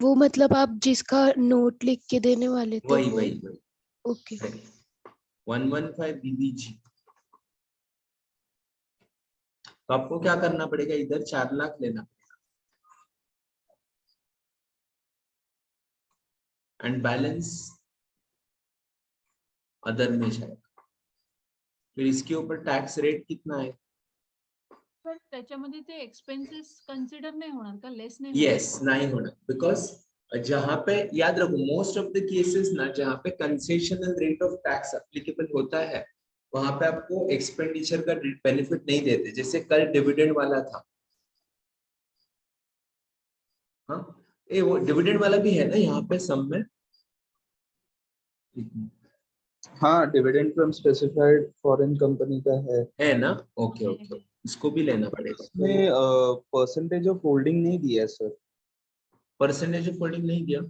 B: वो मतलब आप जिसका नोट लिख के देने वाले थे
A: वही
B: वो?
A: वही वही
B: ओके
A: 115 बीबीजी। तो आपको क्या करना पड़ेगा, इधर 4 लाख लेना पड़ेगा एंड बैलेंस अदर में जाएगा। फिर इसके ऊपर टैक्स रेट कितना है?
C: पण त्याच्यामध्ये ते एक्सपेन्सेस कन्सिडर नाही होणार का? लेस नाही
A: यस नहीं होना, बिकॉज जहां पे याद रखो मोस्ट ऑफ द केसेस ना जहां पे concessional rate of tax applicable होता है वहां पे आपको एक्सपेंडिचर का बेनिफिट नहीं देते, जैसे कल डिविडेंड वाला था। हाँ ये वो डिविडेंड वाला भी है ना यहाँ पे सम में?
D: हाँ dividend from specified foreign company का
A: है ना? ओके
C: है।
A: ओके, इसको भी लेना पड़ेगा।
D: इसमें परसेंटेज ऑफ होल्डिंग नहीं दिया है सर।
A: परसेंटेज ऑफ होल्डिंग नहीं दिया,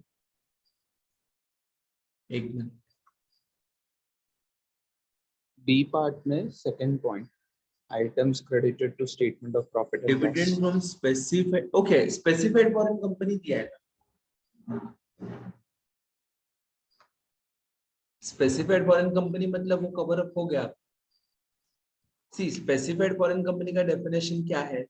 A: एक मिनट।
D: बी पार्ट में second point items credited to statement of profit and loss.
A: Dividend from specified, okay specified foreign company दिया है। स्पेसिफाइड फॉरेन कंपनी मतलब वो कवर अप हो गया। सी स्पेसिफाइड फॉरेन कंपनी का डेफिनेशन क्या है?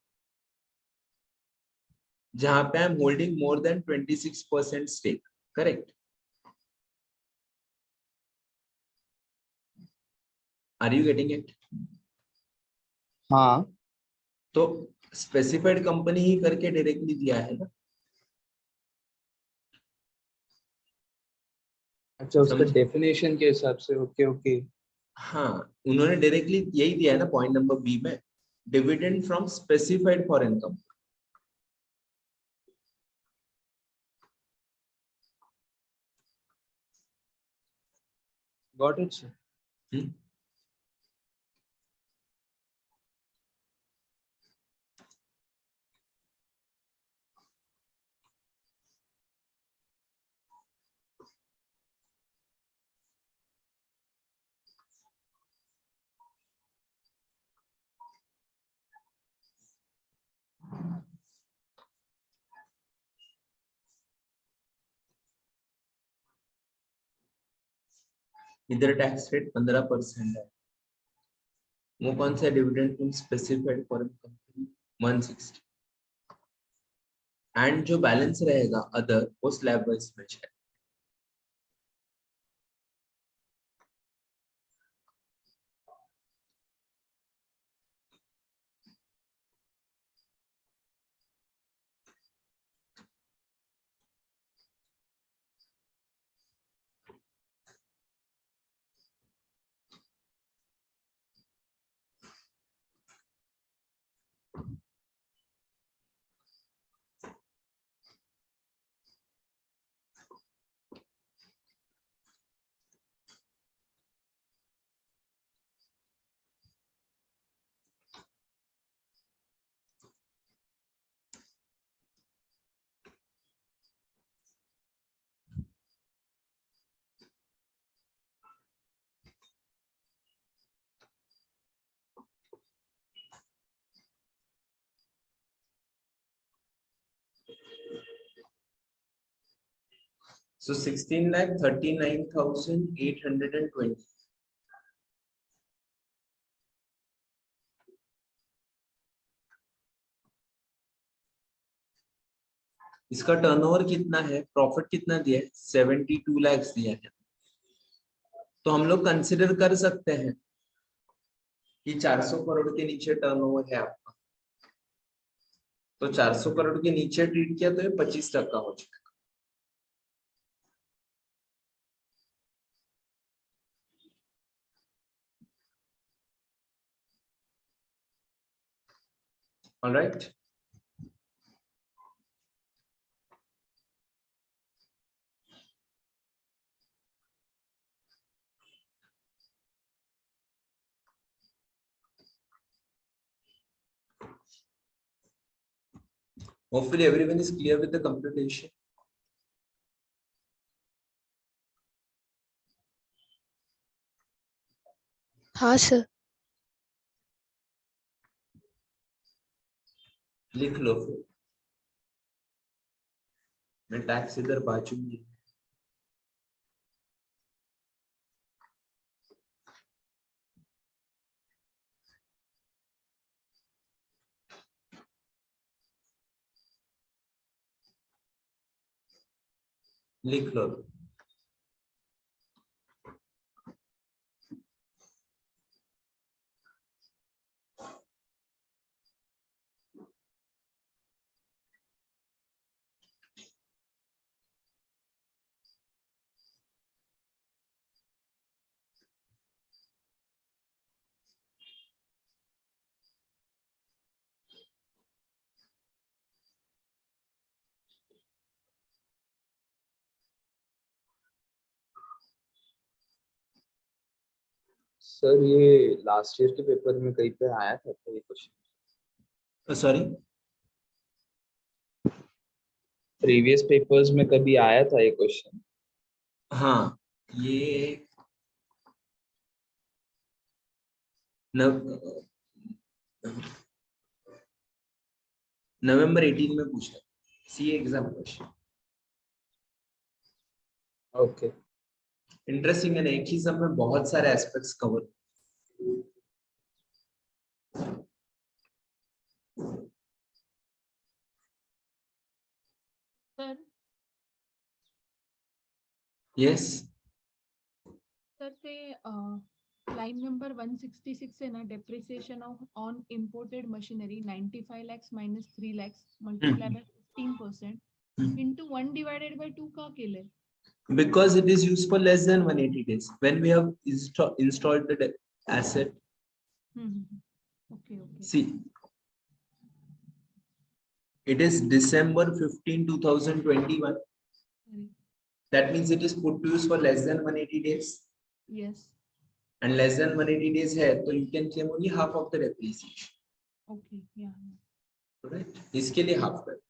A: जहां पे I am holding more than 26% stake, correct? Are you getting it?
D: हाँ
A: तो स्पेसिफाइड कंपनी ही करके डायरेक्टली दिया है ना,
D: अच्छा उसका
A: समझे?
D: डेफिनेशन के हिसाब से। ओके ओके
A: हाँ उन्होंने डायरेक्टली यही दिया है ना पॉइंट नंबर बी में, dividend from specified foreign company.
D: Got it sir.
A: इधर टैक्स रेट 15% है, वो कौन सा dividend from specified foreign company 160, and जो बैलेंस रहेगा अदर वो स्लैब वाइज में है। So 16,39,820. इसका टर्नओवर कितना है, प्रॉफिट कितना दिया है, 72 lakhs दिया है। तो हम लोग कंसिडर कर सकते हैं कि 400 करोड़ के नीचे टर्नओवर है आपका, तो 400 करोड़ के नीचे ट्रीट किया तो ये 25% हो जाएगा। Alright, hopefully everyone is clear with the computation.
B: हाँ सर।
A: लिख लो फिर, मैं टैक्स इधर बाजूंगी। लिख लो।
D: सर ये लास्ट ईयर के पेपर में कहीं पे आया था ये क्वेश्चन?
A: सॉरी,
D: प्रीवियस पेपर्स में कभी आया था ये क्वेश्चन?
A: हाँ ये नवंबर 18 में पूछा, C exam question.
D: Okay,
A: interesting है ना, एक ही समय में बहुत सारे aspects cover.
C: Sir
A: yes,
C: sir ते लाइन नंबर 166 है ना, depreciation on imported machinery 95 lakhs minus 3 lakhs multiply by 15% into 1 divided by 2 का केले?
A: because it is used for less than 180 days when we have installed the asset.
C: Okay, okay.
A: See, it is December 15, 2021.
C: Sorry.
A: That means it is put to use for less than 180 days.
C: Yes.
A: And less than 180 days है, तो you can claim only half of the depreciation.
C: Okay, yeah.
A: Right? इसके लिए half कर।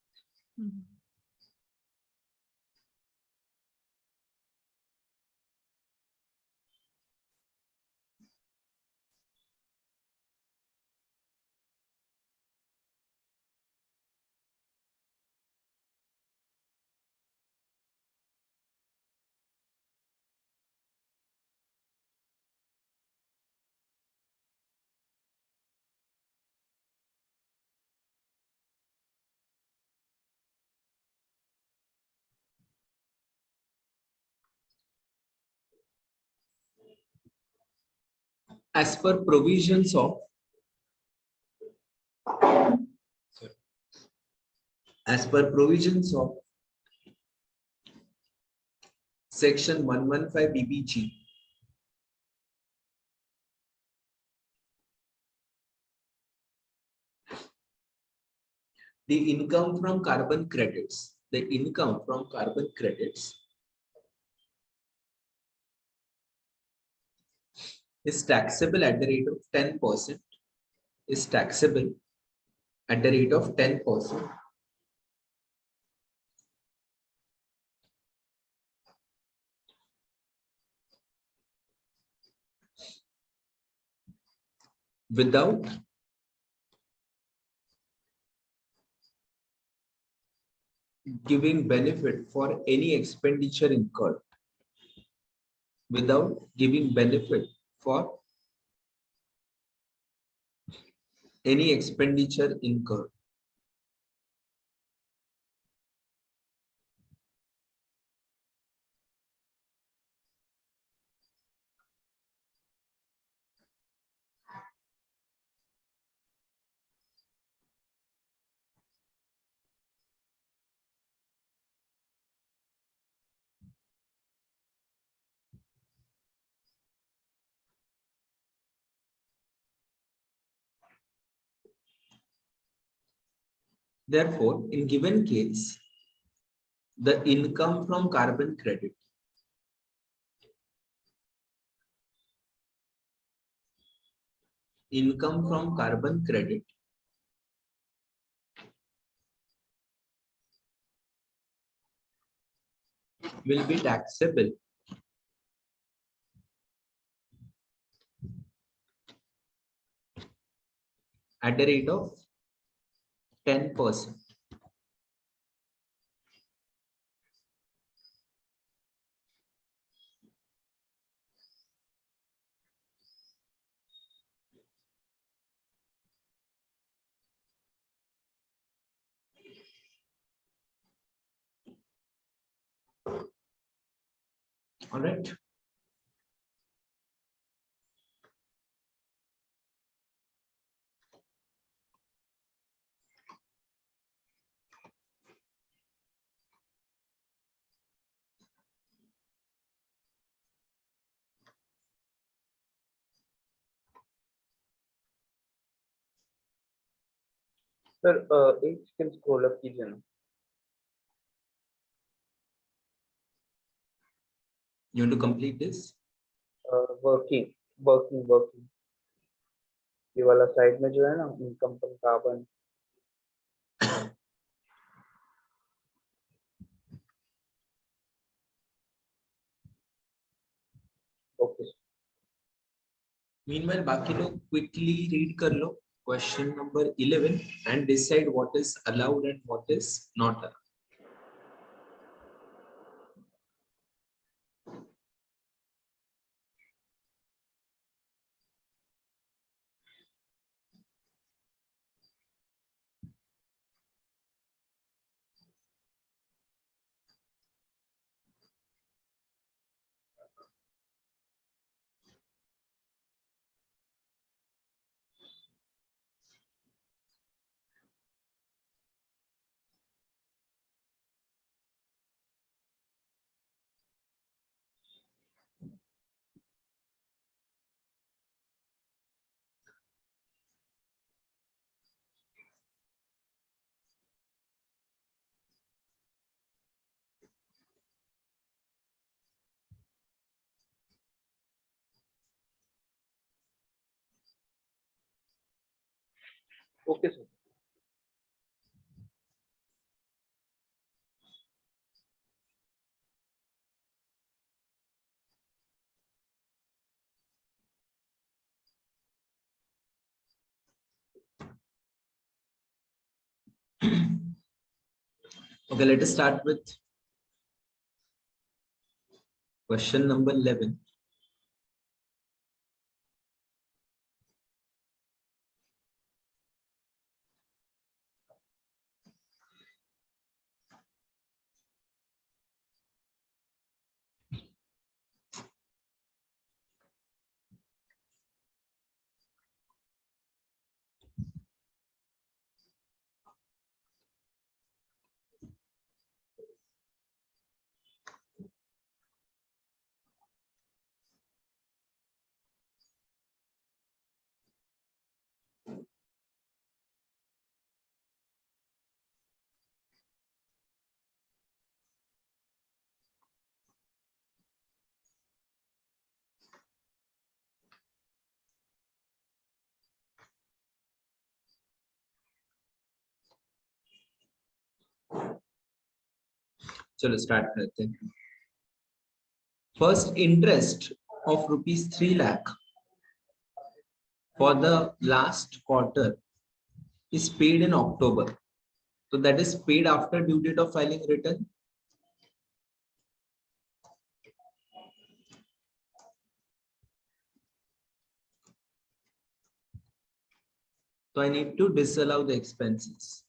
A: As per provisions of section 115 BBG, the income from carbon credits is taxable at the rate of 10%, without giving benefit for any expenditure incurred. Without giving benefit for any expenditure incurred. Therefore, in given case, the income from carbon credit will be taxable at the rate of 10%. All right.
D: Sir, एक can scroll up कीजिए ना.
A: You want to complete this?
D: Working. ये वाला side में जो है ना, income from carbon. Okay.
A: Meanwhile, बाकी लोग quickly read कर लो question number 11 and decide what is allowed and what is not allowed.
D: Okay, sir.
A: Okay, let us start with question number 11. चलो start करते हैं. First, interest of rupees 3 lakh for the last quarter is paid in October. So that is paid after due date of filing return. So I need to disallow the expenses.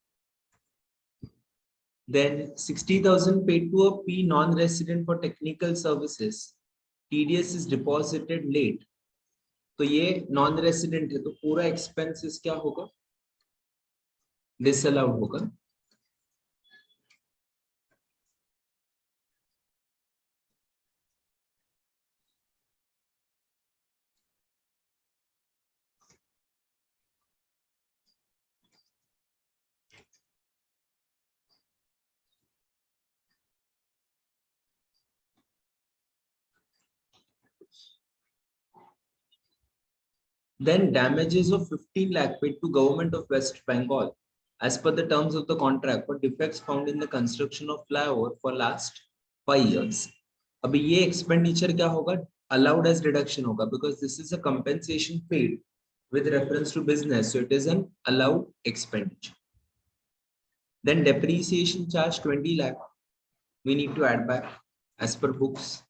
A: Then 60,000 paid to a P non-resident for technical services. TDS is deposited late. तो ये non resident है तो पूरा expenses क्या होगा, disallowed होगा. Then damages of 15 lakh paid to government of West Bengal as per the terms of the contract for defects found in the construction of flyover for last 5 years. अभी ये expenditure क्या होगा, allowed as deduction होगा because this is a compensation paid with reference to business, so it is an allowed expenditure. Then depreciation charge 20 lakh we need to add back as per books.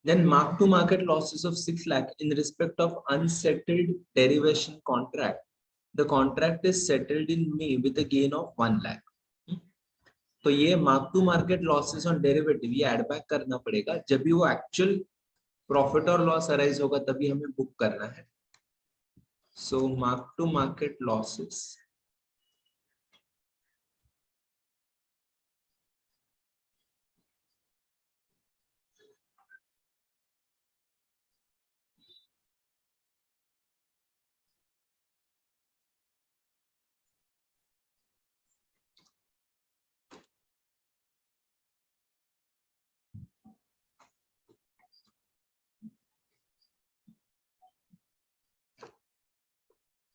A: Then mark to market losses of 6 lakh in respect of unsettled derivation contract. The contract is settled in May with a gain of 1 lakh. तो ये mark to market losses on derivative ये add back करना पड़ेगा, जब भी वो actual profit और loss arise होगा तभी हमें book करना है. So mark to market losses.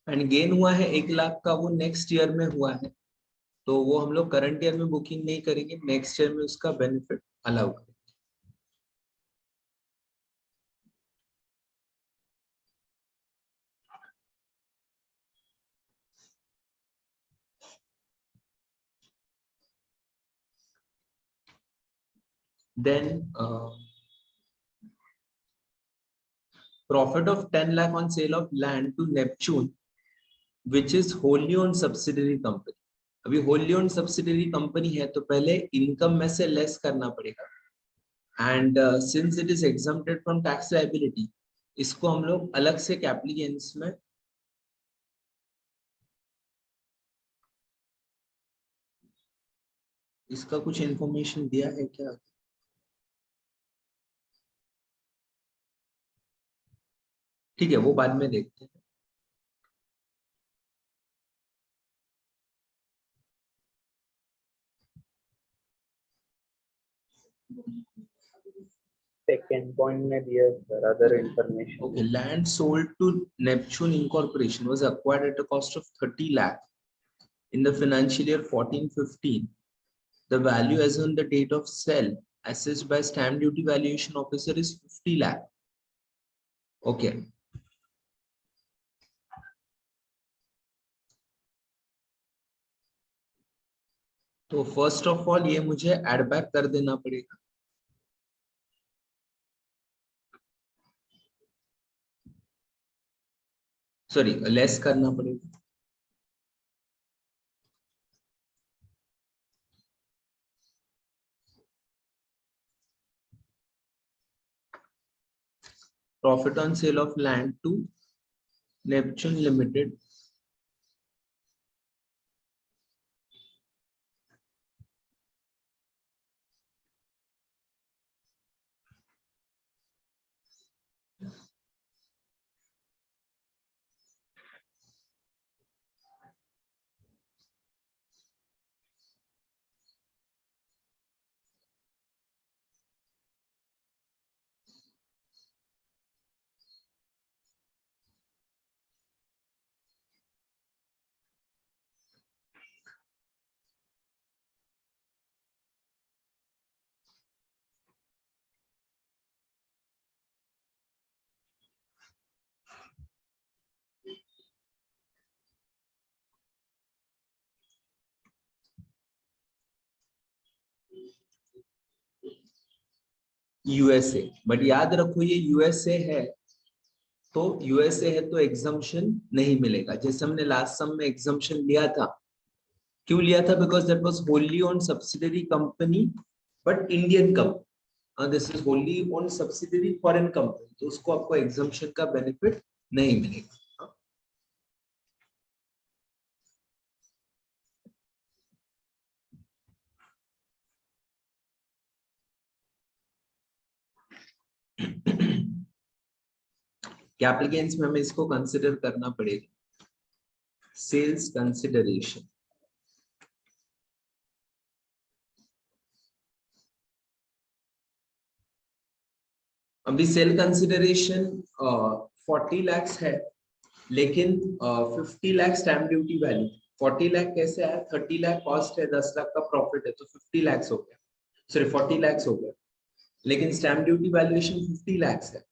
A: And gain हुआ है 1 लाख का, वो नेक्स्ट ईयर में हुआ है तो वो हम लोग करंट ईयर में बुकिंग नहीं करेंगे, नेक्स्ट ईयर में उसका बेनिफिट अलाउ करेंगे. Then profit of 10 lakh on sale of land to Neptune, which is wholly owned subsidiary company. अभी wholly owned subsidiary company है तो पहले इनकम में से लेस करना पड़ेगा. And since it is exempted from tax liability, इसको हम लोग अलग से कैपिटल गेन्स में इसका कुछ इंफॉर्मेशन दिया है क्या? ठीक है, वो बाद में देखते हैं.
D: Second point में दिया है other information.
A: Okay, land sold to Neptune Incorporation was acquired at a cost of 30 lakh in the financial year 14-15. The value as on the date of sale assessed by stamp duty valuation officer is 50 lakh. Okay. तो first of all ये मुझे add back कर देना पड़ेगा. Sorry, less करना पड़ेगा. Profit on sale of land to Neptune Limited. USA, but याद रखो ये यूएसए है, तो यूएसए है तो एग्जम्पशन नहीं मिलेगा। जैसे हमने लास्ट सम में एग्जम्पशन लिया था, क्यों लिया था? Because that was wholly owned subsidiary company but Indian company, this is wholly owned subsidiary foreign company, तो उसको आपको एग्जम्पशन का बेनिफिट नहीं मिलेगा। कैपिटल गेन्स में हमें इसको कंसिडर करना पड़ेगा, सेल्स कंसिडरेशन। अभी सेल कंसिडरेशन 40 लाख है, लेकिन 50 lakh stamp duty value. 40 lakh कैसे आया? 30 लाख कॉस्ट है, 10 लाख का प्रॉफिट है, तो 50 लाख हो गया, सॉरी 40 लाख हो गया, लेकिन स्टैम्प ड्यूटी वैल्यूएशन 50 लाख है,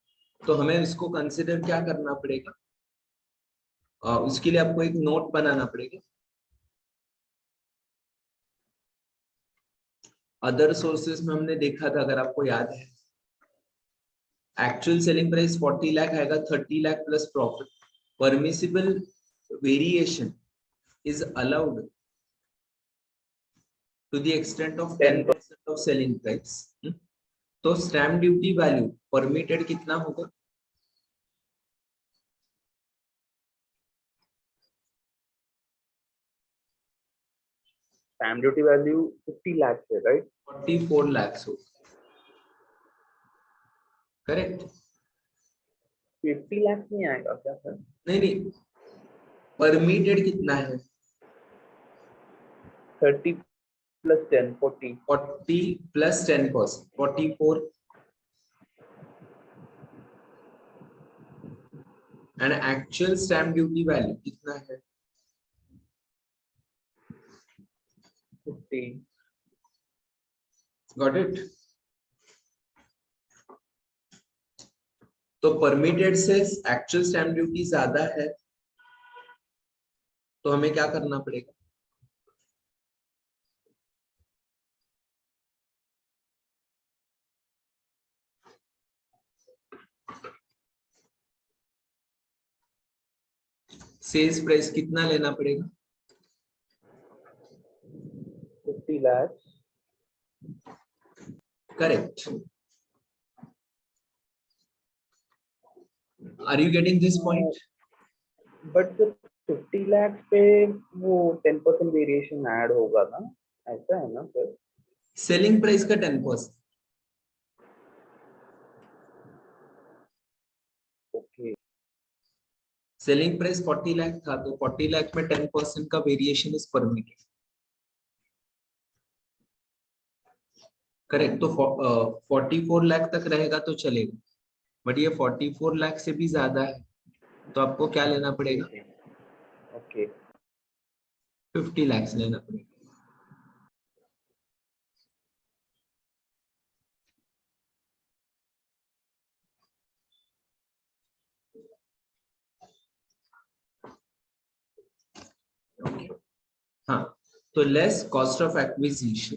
A: तो हमें इसको कंसिडर क्या करना पड़ेगा? उसके लिए आपको एक नोट बनाना पड़ेगा। अदर सोर्सेस में हमने देखा था, अगर आपको याद है, एक्चुअल सेलिंग प्राइस 40 लाख आएगा, 30 lakh plus profit, permissible variation is allowed to the extent of 10% of selling price। तो स्टैम्प ड्यूटी वैल्यू परमिटेड कितना होगा?
D: Stamp duty value 50 lakhs है, right?
A: 44 lakhs हो, करेक्ट?
D: 50 lakhs नहीं आएगा क्या सर?
A: नहीं, परमिटेड कितना है?
D: 30 plus 10, 40.
A: 40 plus 10%, 44, and actual stamp duty value कितना है?
D: 50.
A: Got it? तो परमिटेड से एक्चुअल स्टैम्प ड्यूटी ज्यादा है, तो हमें क्या करना पड़ेगा? सेल्स प्राइस कितना लेना पड़ेगा?
D: 50 lakhs.
A: Correct. Are you getting this point?
D: But the 50 lakhs पे वो 10% वेरिएशन ऐड होगा ना, ऐसा है ना सर?
A: सेलिंग प्राइस का 10%।
D: ओके।
A: सेलिंग प्राइस 40 लाख था, तो 40 लाख में 10% का वेरिएशन इज परमिटेड, करेक्ट? तो 44 लाख तक रहेगा तो चलेगा, बट ये 44 लाख से भी ज्यादा है, तो आपको क्या लेना पड़ेगा?
D: ओके।
A: 50 लाख लेना पड़ेगा। हाँ, तो लेस कॉस्ट ऑफ एक्विजिशन,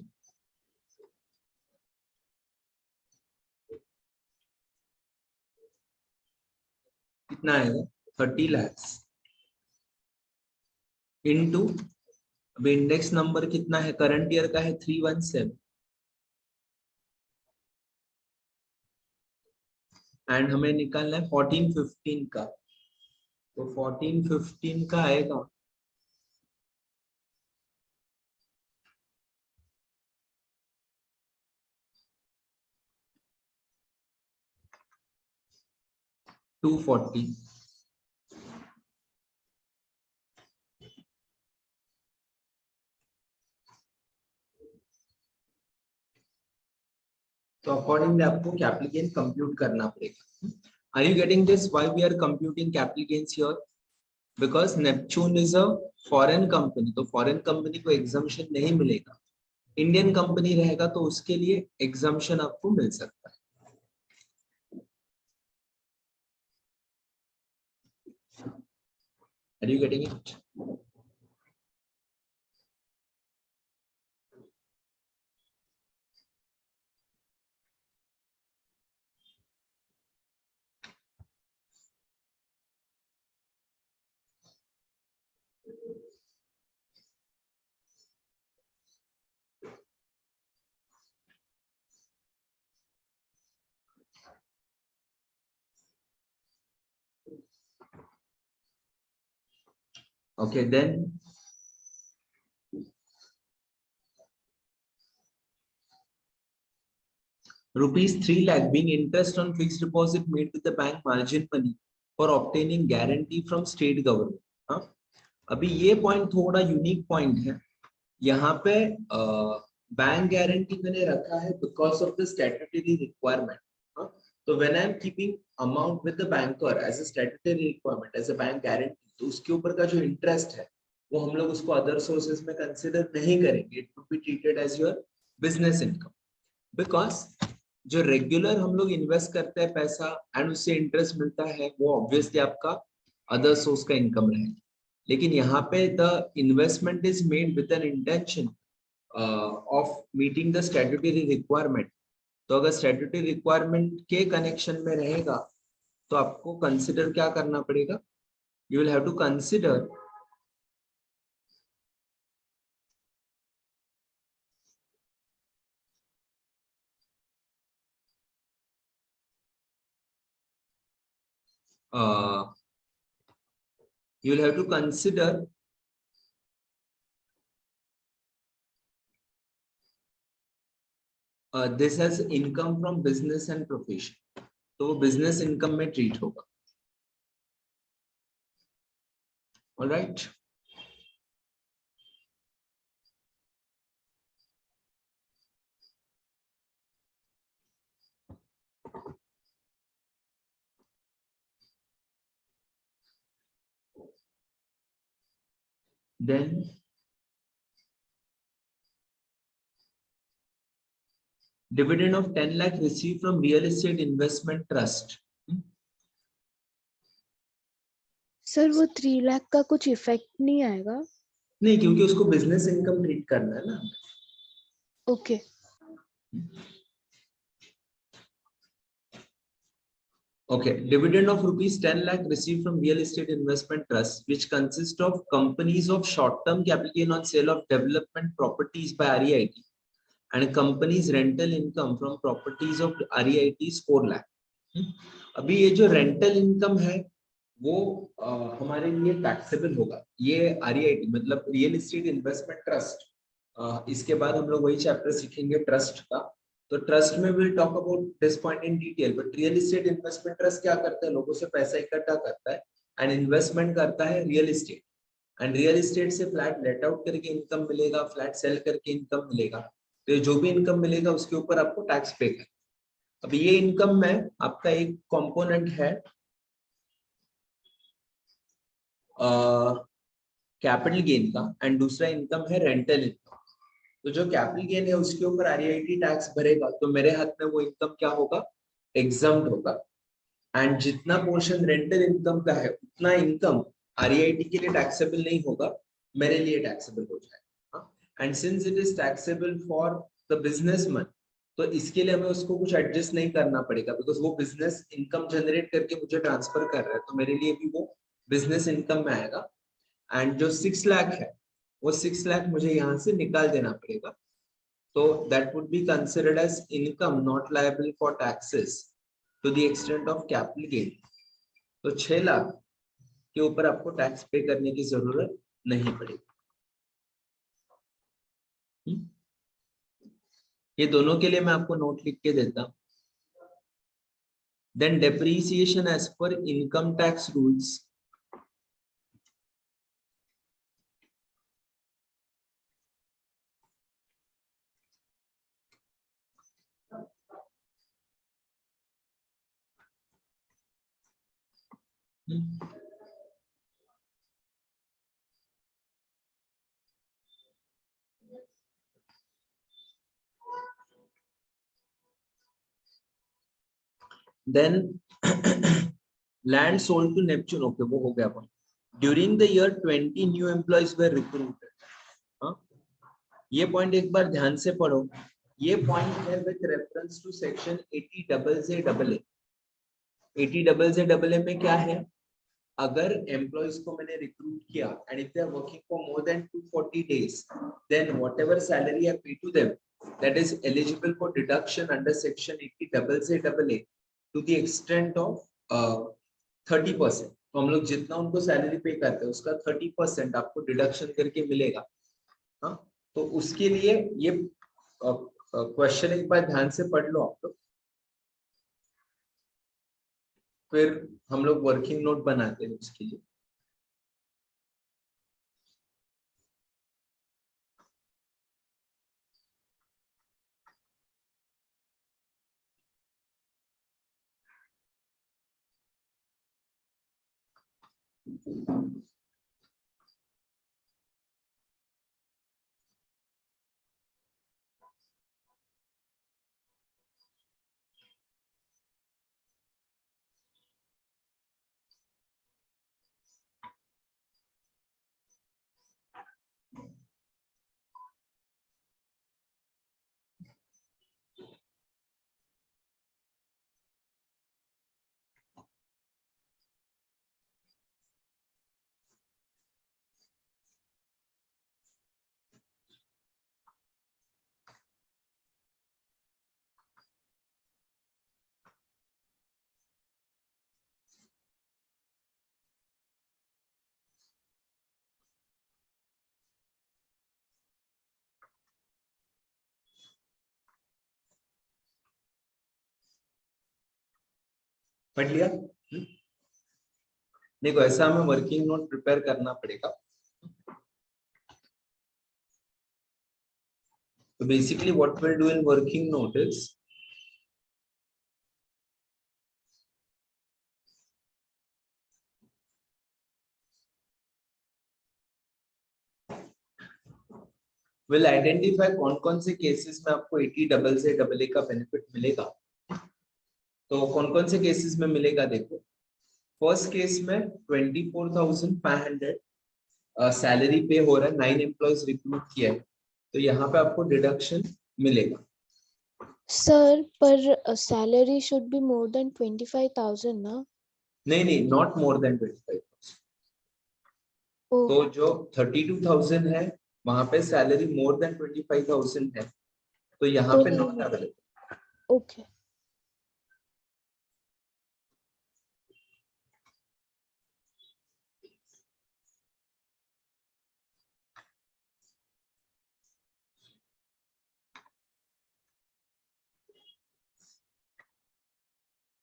A: कितना आएगा? 30 लाख इनटू, अब इंडेक्स नंबर कितना है? करंट ईयर का है 317, एंड हमें निकालना है 1415 का, तो 1415 का आएगा 240। तो अकॉर्डिंगली आपको कैपिटल गेन कंप्यूट करना पड़ेगा। Are you getting this? Why we are computing capital gains here? Because Neptune is a foreign company, तो फॉरेन कंपनी को एग्जम्पशन नहीं मिलेगा। इंडियन कंपनी रहेगा तो उसके लिए एग्जम्पशन आपको मिल सकता है। Are you getting it? Okay, then rupees 3 lakh being interest on fixed deposit made with the bank margin money for obtaining guarantee from state government. हाँ, अभी ये पॉइंट थोड़ा यूनिक पॉइंट है. यहाँ पे बैंक गारंटी मैंने रखा है because of the statutory requirement. तो when I am keeping amount with the banker as a statutory requirement as a bank guarantee, तो उसके ऊपर का जो इंटरेस्ट है वो हम लोग उसको अदर सोर्सेज में कंसिडर नहीं करेंगे. It would be treated as your business income, because जो रेगुलर हम लोग इन्वेस्ट करते हैं पैसा एंड उससे इंटरेस्ट मिलता है वो ऑब्वियसली आपका अदर सोर्स का इनकम रहेगा. लेकिन यहाँ पे the investment is made with an intention of meeting the statutory requirement. तो अगर स्टैट्यूटरी रिक्वायरमेंट के कनेक्शन में रहेगा तो आपको कंसिडर क्या करना पड़ेगा? You will have to consider you will have to consider this as income from business and profession. तो वो business income में treat होगा. All right. Then dividend of 10 lakh received from real estate investment trust.
B: Sir वो 3 लाख का कुछ effect नहीं आएगा?
A: नहीं, क्योंकि उसको बिजनेस इनकम ट्रीट करना है ना.
B: Okay.
A: Okay, dividend of rupees 10 lakh received from real estate investment trust, which consist of companies of short-term capital gain on sale of development properties by REIT and companies rental income from properties of REIT is 4 lakh. अभी ये जो rental income है वो हमारे लिए taxable होगा. ये REIT मतलब रियल एस्टेट इन्वेस्टमेंट ट्रस्ट. इसके बाद हम लोग वही चैप्टर सीखेंगे ट्रस्ट का. तो ट्रस्ट में will talk about this point in detail. But real estate investment trust क्या करता है? लोगों से पैसा इकट्ठा करता है एंड इन्वेस्टमेंट करता है real estate. And real estate से फ्लैट लेट आउट करके इनकम मिलेगा, फ्लैट सेल करके इनकम मिलेगा. तो जो भी इनकम मिलेगा उसके ऊपर आपको टैक्स पे करना. अब ये इनकम में आपका एक कंपोनेंट है कैपिटल गेन का एंड दूसरा इनकम है रेंटल इनकम. तो जो कैपिटल गेन है उसके ऊपर REIT टैक्स भरेगा. तो मेरे हाथ में वो इनकम क्या होगा? एग्जम्प्ट होगा. एंड जितना पोर्शन रेंटल इनकम का है उतना इनकम REIT के लिए टैक्सेबल नहीं होगा, मेरे लिए टैक्सेबल हो जाएगा. And since it is taxable for the businessman, तो इसके लिए हमें उसको कुछ एडजस्ट नहीं करना पड़ेगा बिकॉज वो बिजनेस इनकम जनरेट करके मुझे ट्रांसफर कर रहा है. तो मेरे लिए भी वो बिजनेस इनकम में आएगा. एंड जो 6 लाख है वो 6 लाख मुझे यहाँ से निकाल देना पड़ेगा. तो that would be considered as income not liable for taxes to the extent of capital gain. तो 6 लाख के ऊपर आपको टैक्स पे करने की जरूरत नहीं पड़ेगी. ये दोनों के लिए मैं आपको नोट लिख के देता हूं. Then depreciation as per income tax rules. Then land sold to Neptune. Okay, वो हो गया point. During the year 20 new employees were recruited. हाँ, ये point एक बार ध्यान से पढ़ो. ये point है with reference to section 80JJAA. 80JJAA में क्या है? अगर employees को मैंने recruit किया and if they are working for more than 240 days, then whatever salary I pay to them, that is eligible for deduction under section 80JJAA to the extent of 30%. तो हम लोग जितना उनको सैलरी पे करते हैं उसका 30% आपको डिडक्शन करके मिलेगा। हाँ, तो उसके लिए ये क्वेश्चन एक बार ध्यान से पढ़ लो आप लोग, फिर हम लोग वर्किंग नोट बनाते हैं उसके लिए। पढ़ लिया? देखो ऐसा हमें वर्किंग नोट प्रिपेयर करना पड़ेगा। तो basically what we'll do in working note is we'll identify कौन कौन से केसेस में आपको 80 डबल से डबल ए का बेनिफिट मिलेगा। तो कौन कौन से केसेस में मिलेगा देखो, फर्स्ट केस में 24,500 सैलरी पे हो रहा है, 9 एम्प्लॉयज रिक्रूट किया है, तो यहाँ पे आपको डिडक्शन मिलेगा।
B: सर पर salary should be more than 25,000 ना?
A: नहीं नहीं, नॉट मोर देन 25,000।
B: ओ
A: तो जो 32,000 है वहां पे सैलरी मोर देन 25,000 है, तो यहाँ
B: तो
A: पे
B: नहीं
A: नॉट
B: मिलेगा।
A: अवेलेबल।
B: ओके।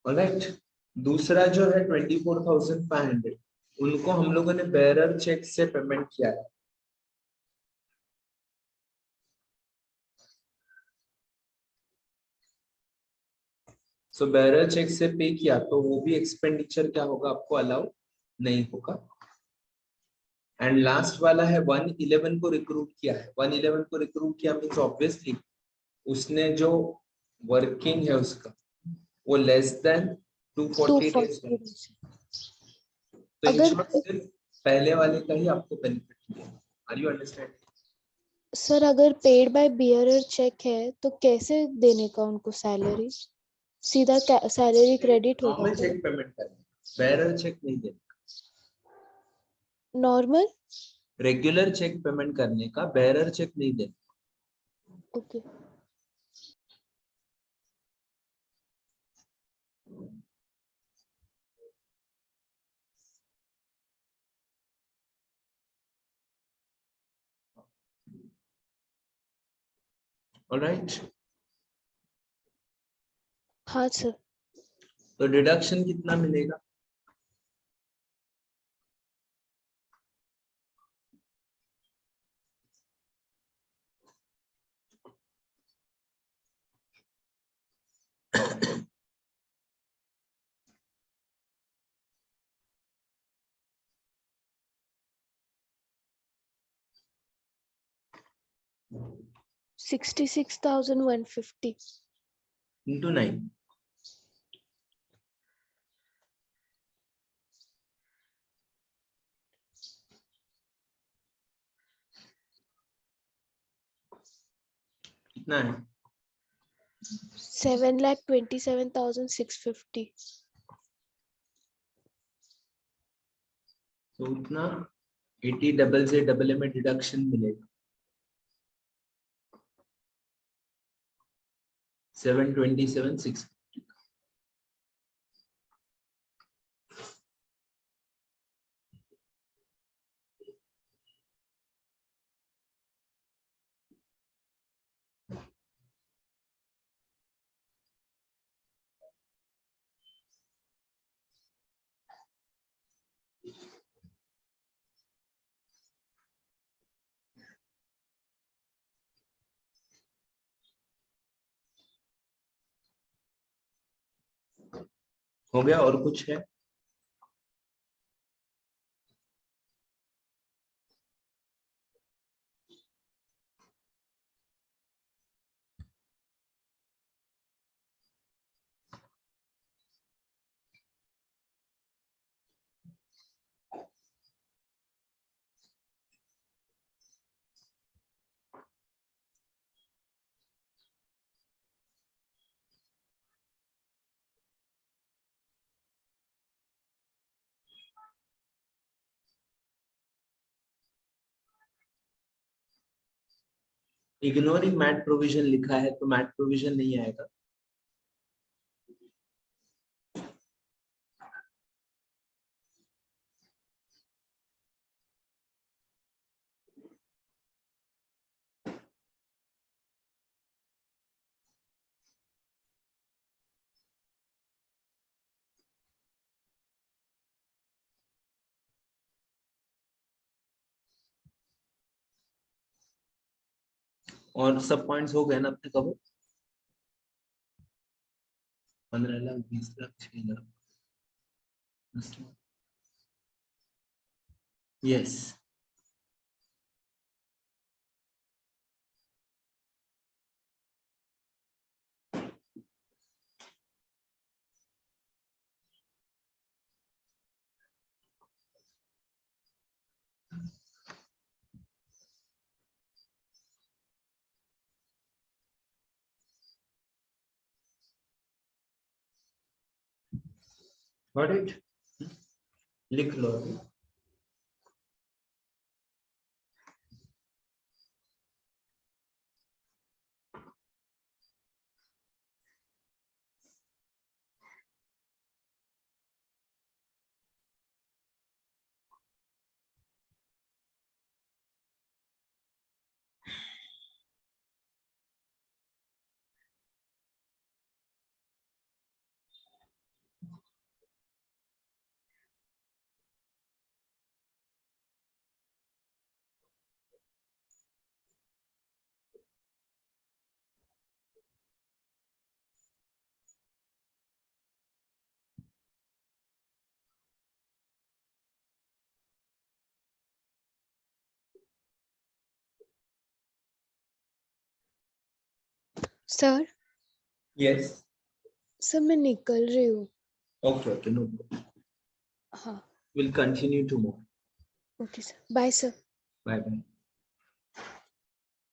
A: ऑलराइट, दूसरा जो है 24,500, उनको हम लोगों ने बेरर चेक से पेमेंट किया है। सो बेरर चेक से पे किया तो वो भी एक्सपेंडिचर क्या होगा, आपको अलाउ नहीं होगा। एंड लास्ट वाला है 111 को रिक्रूट किया है। 111 को रिक्रूट किया मींस ऑब्वियसली उसने जो वर्किंग है उसका वो लेस देन 240 डेज
B: 240
A: है।
B: days।
A: तो इन
B: अगर
A: शॉर्ट सिर्फ पहले वाले का ही आपको बेनिफिट मिलेगा। Are you understand?
B: सर अगर पेड बाय बियरर चेक है तो कैसे देने का उनको सैलरी? सीधा सैलरी क्रेडिट होगा
A: नॉर्मल
B: क्या?
A: चेक पेमेंट करना, बेरर चेक नहीं देना।
B: नॉर्मल?
A: रेगुलर चेक पेमेंट करने का, बेरर चेक नहीं देना।
B: ओके।
A: ऑलराइट,
B: हाँ सर।
A: तो डिडक्शन कितना मिलेगा?
B: $66,150
A: इंटू 9। कितना है?
B: 7,27,650।
A: तो उतना 80 डबल से डबल ए में डिडक्शन मिलेगा 727,650। हो गया और कुछ है? इग्नोरिंग मैट प्रोविजन लिखा है तो मैट प्रोविजन नहीं आएगा। और सब पॉइंट्स हो गए ना अपने cover? 15 lakh, 20 lakh, 6 lakh, 10 lakh. Yes. Got it? लिख लो अभी।
B: Sir
A: yes.
B: सर मैं निकल रही हूँ।
A: Okay okay, no problem.
B: हाँ
A: will continue tomorrow.
B: Okay sir, bye sir.
A: Bye bye.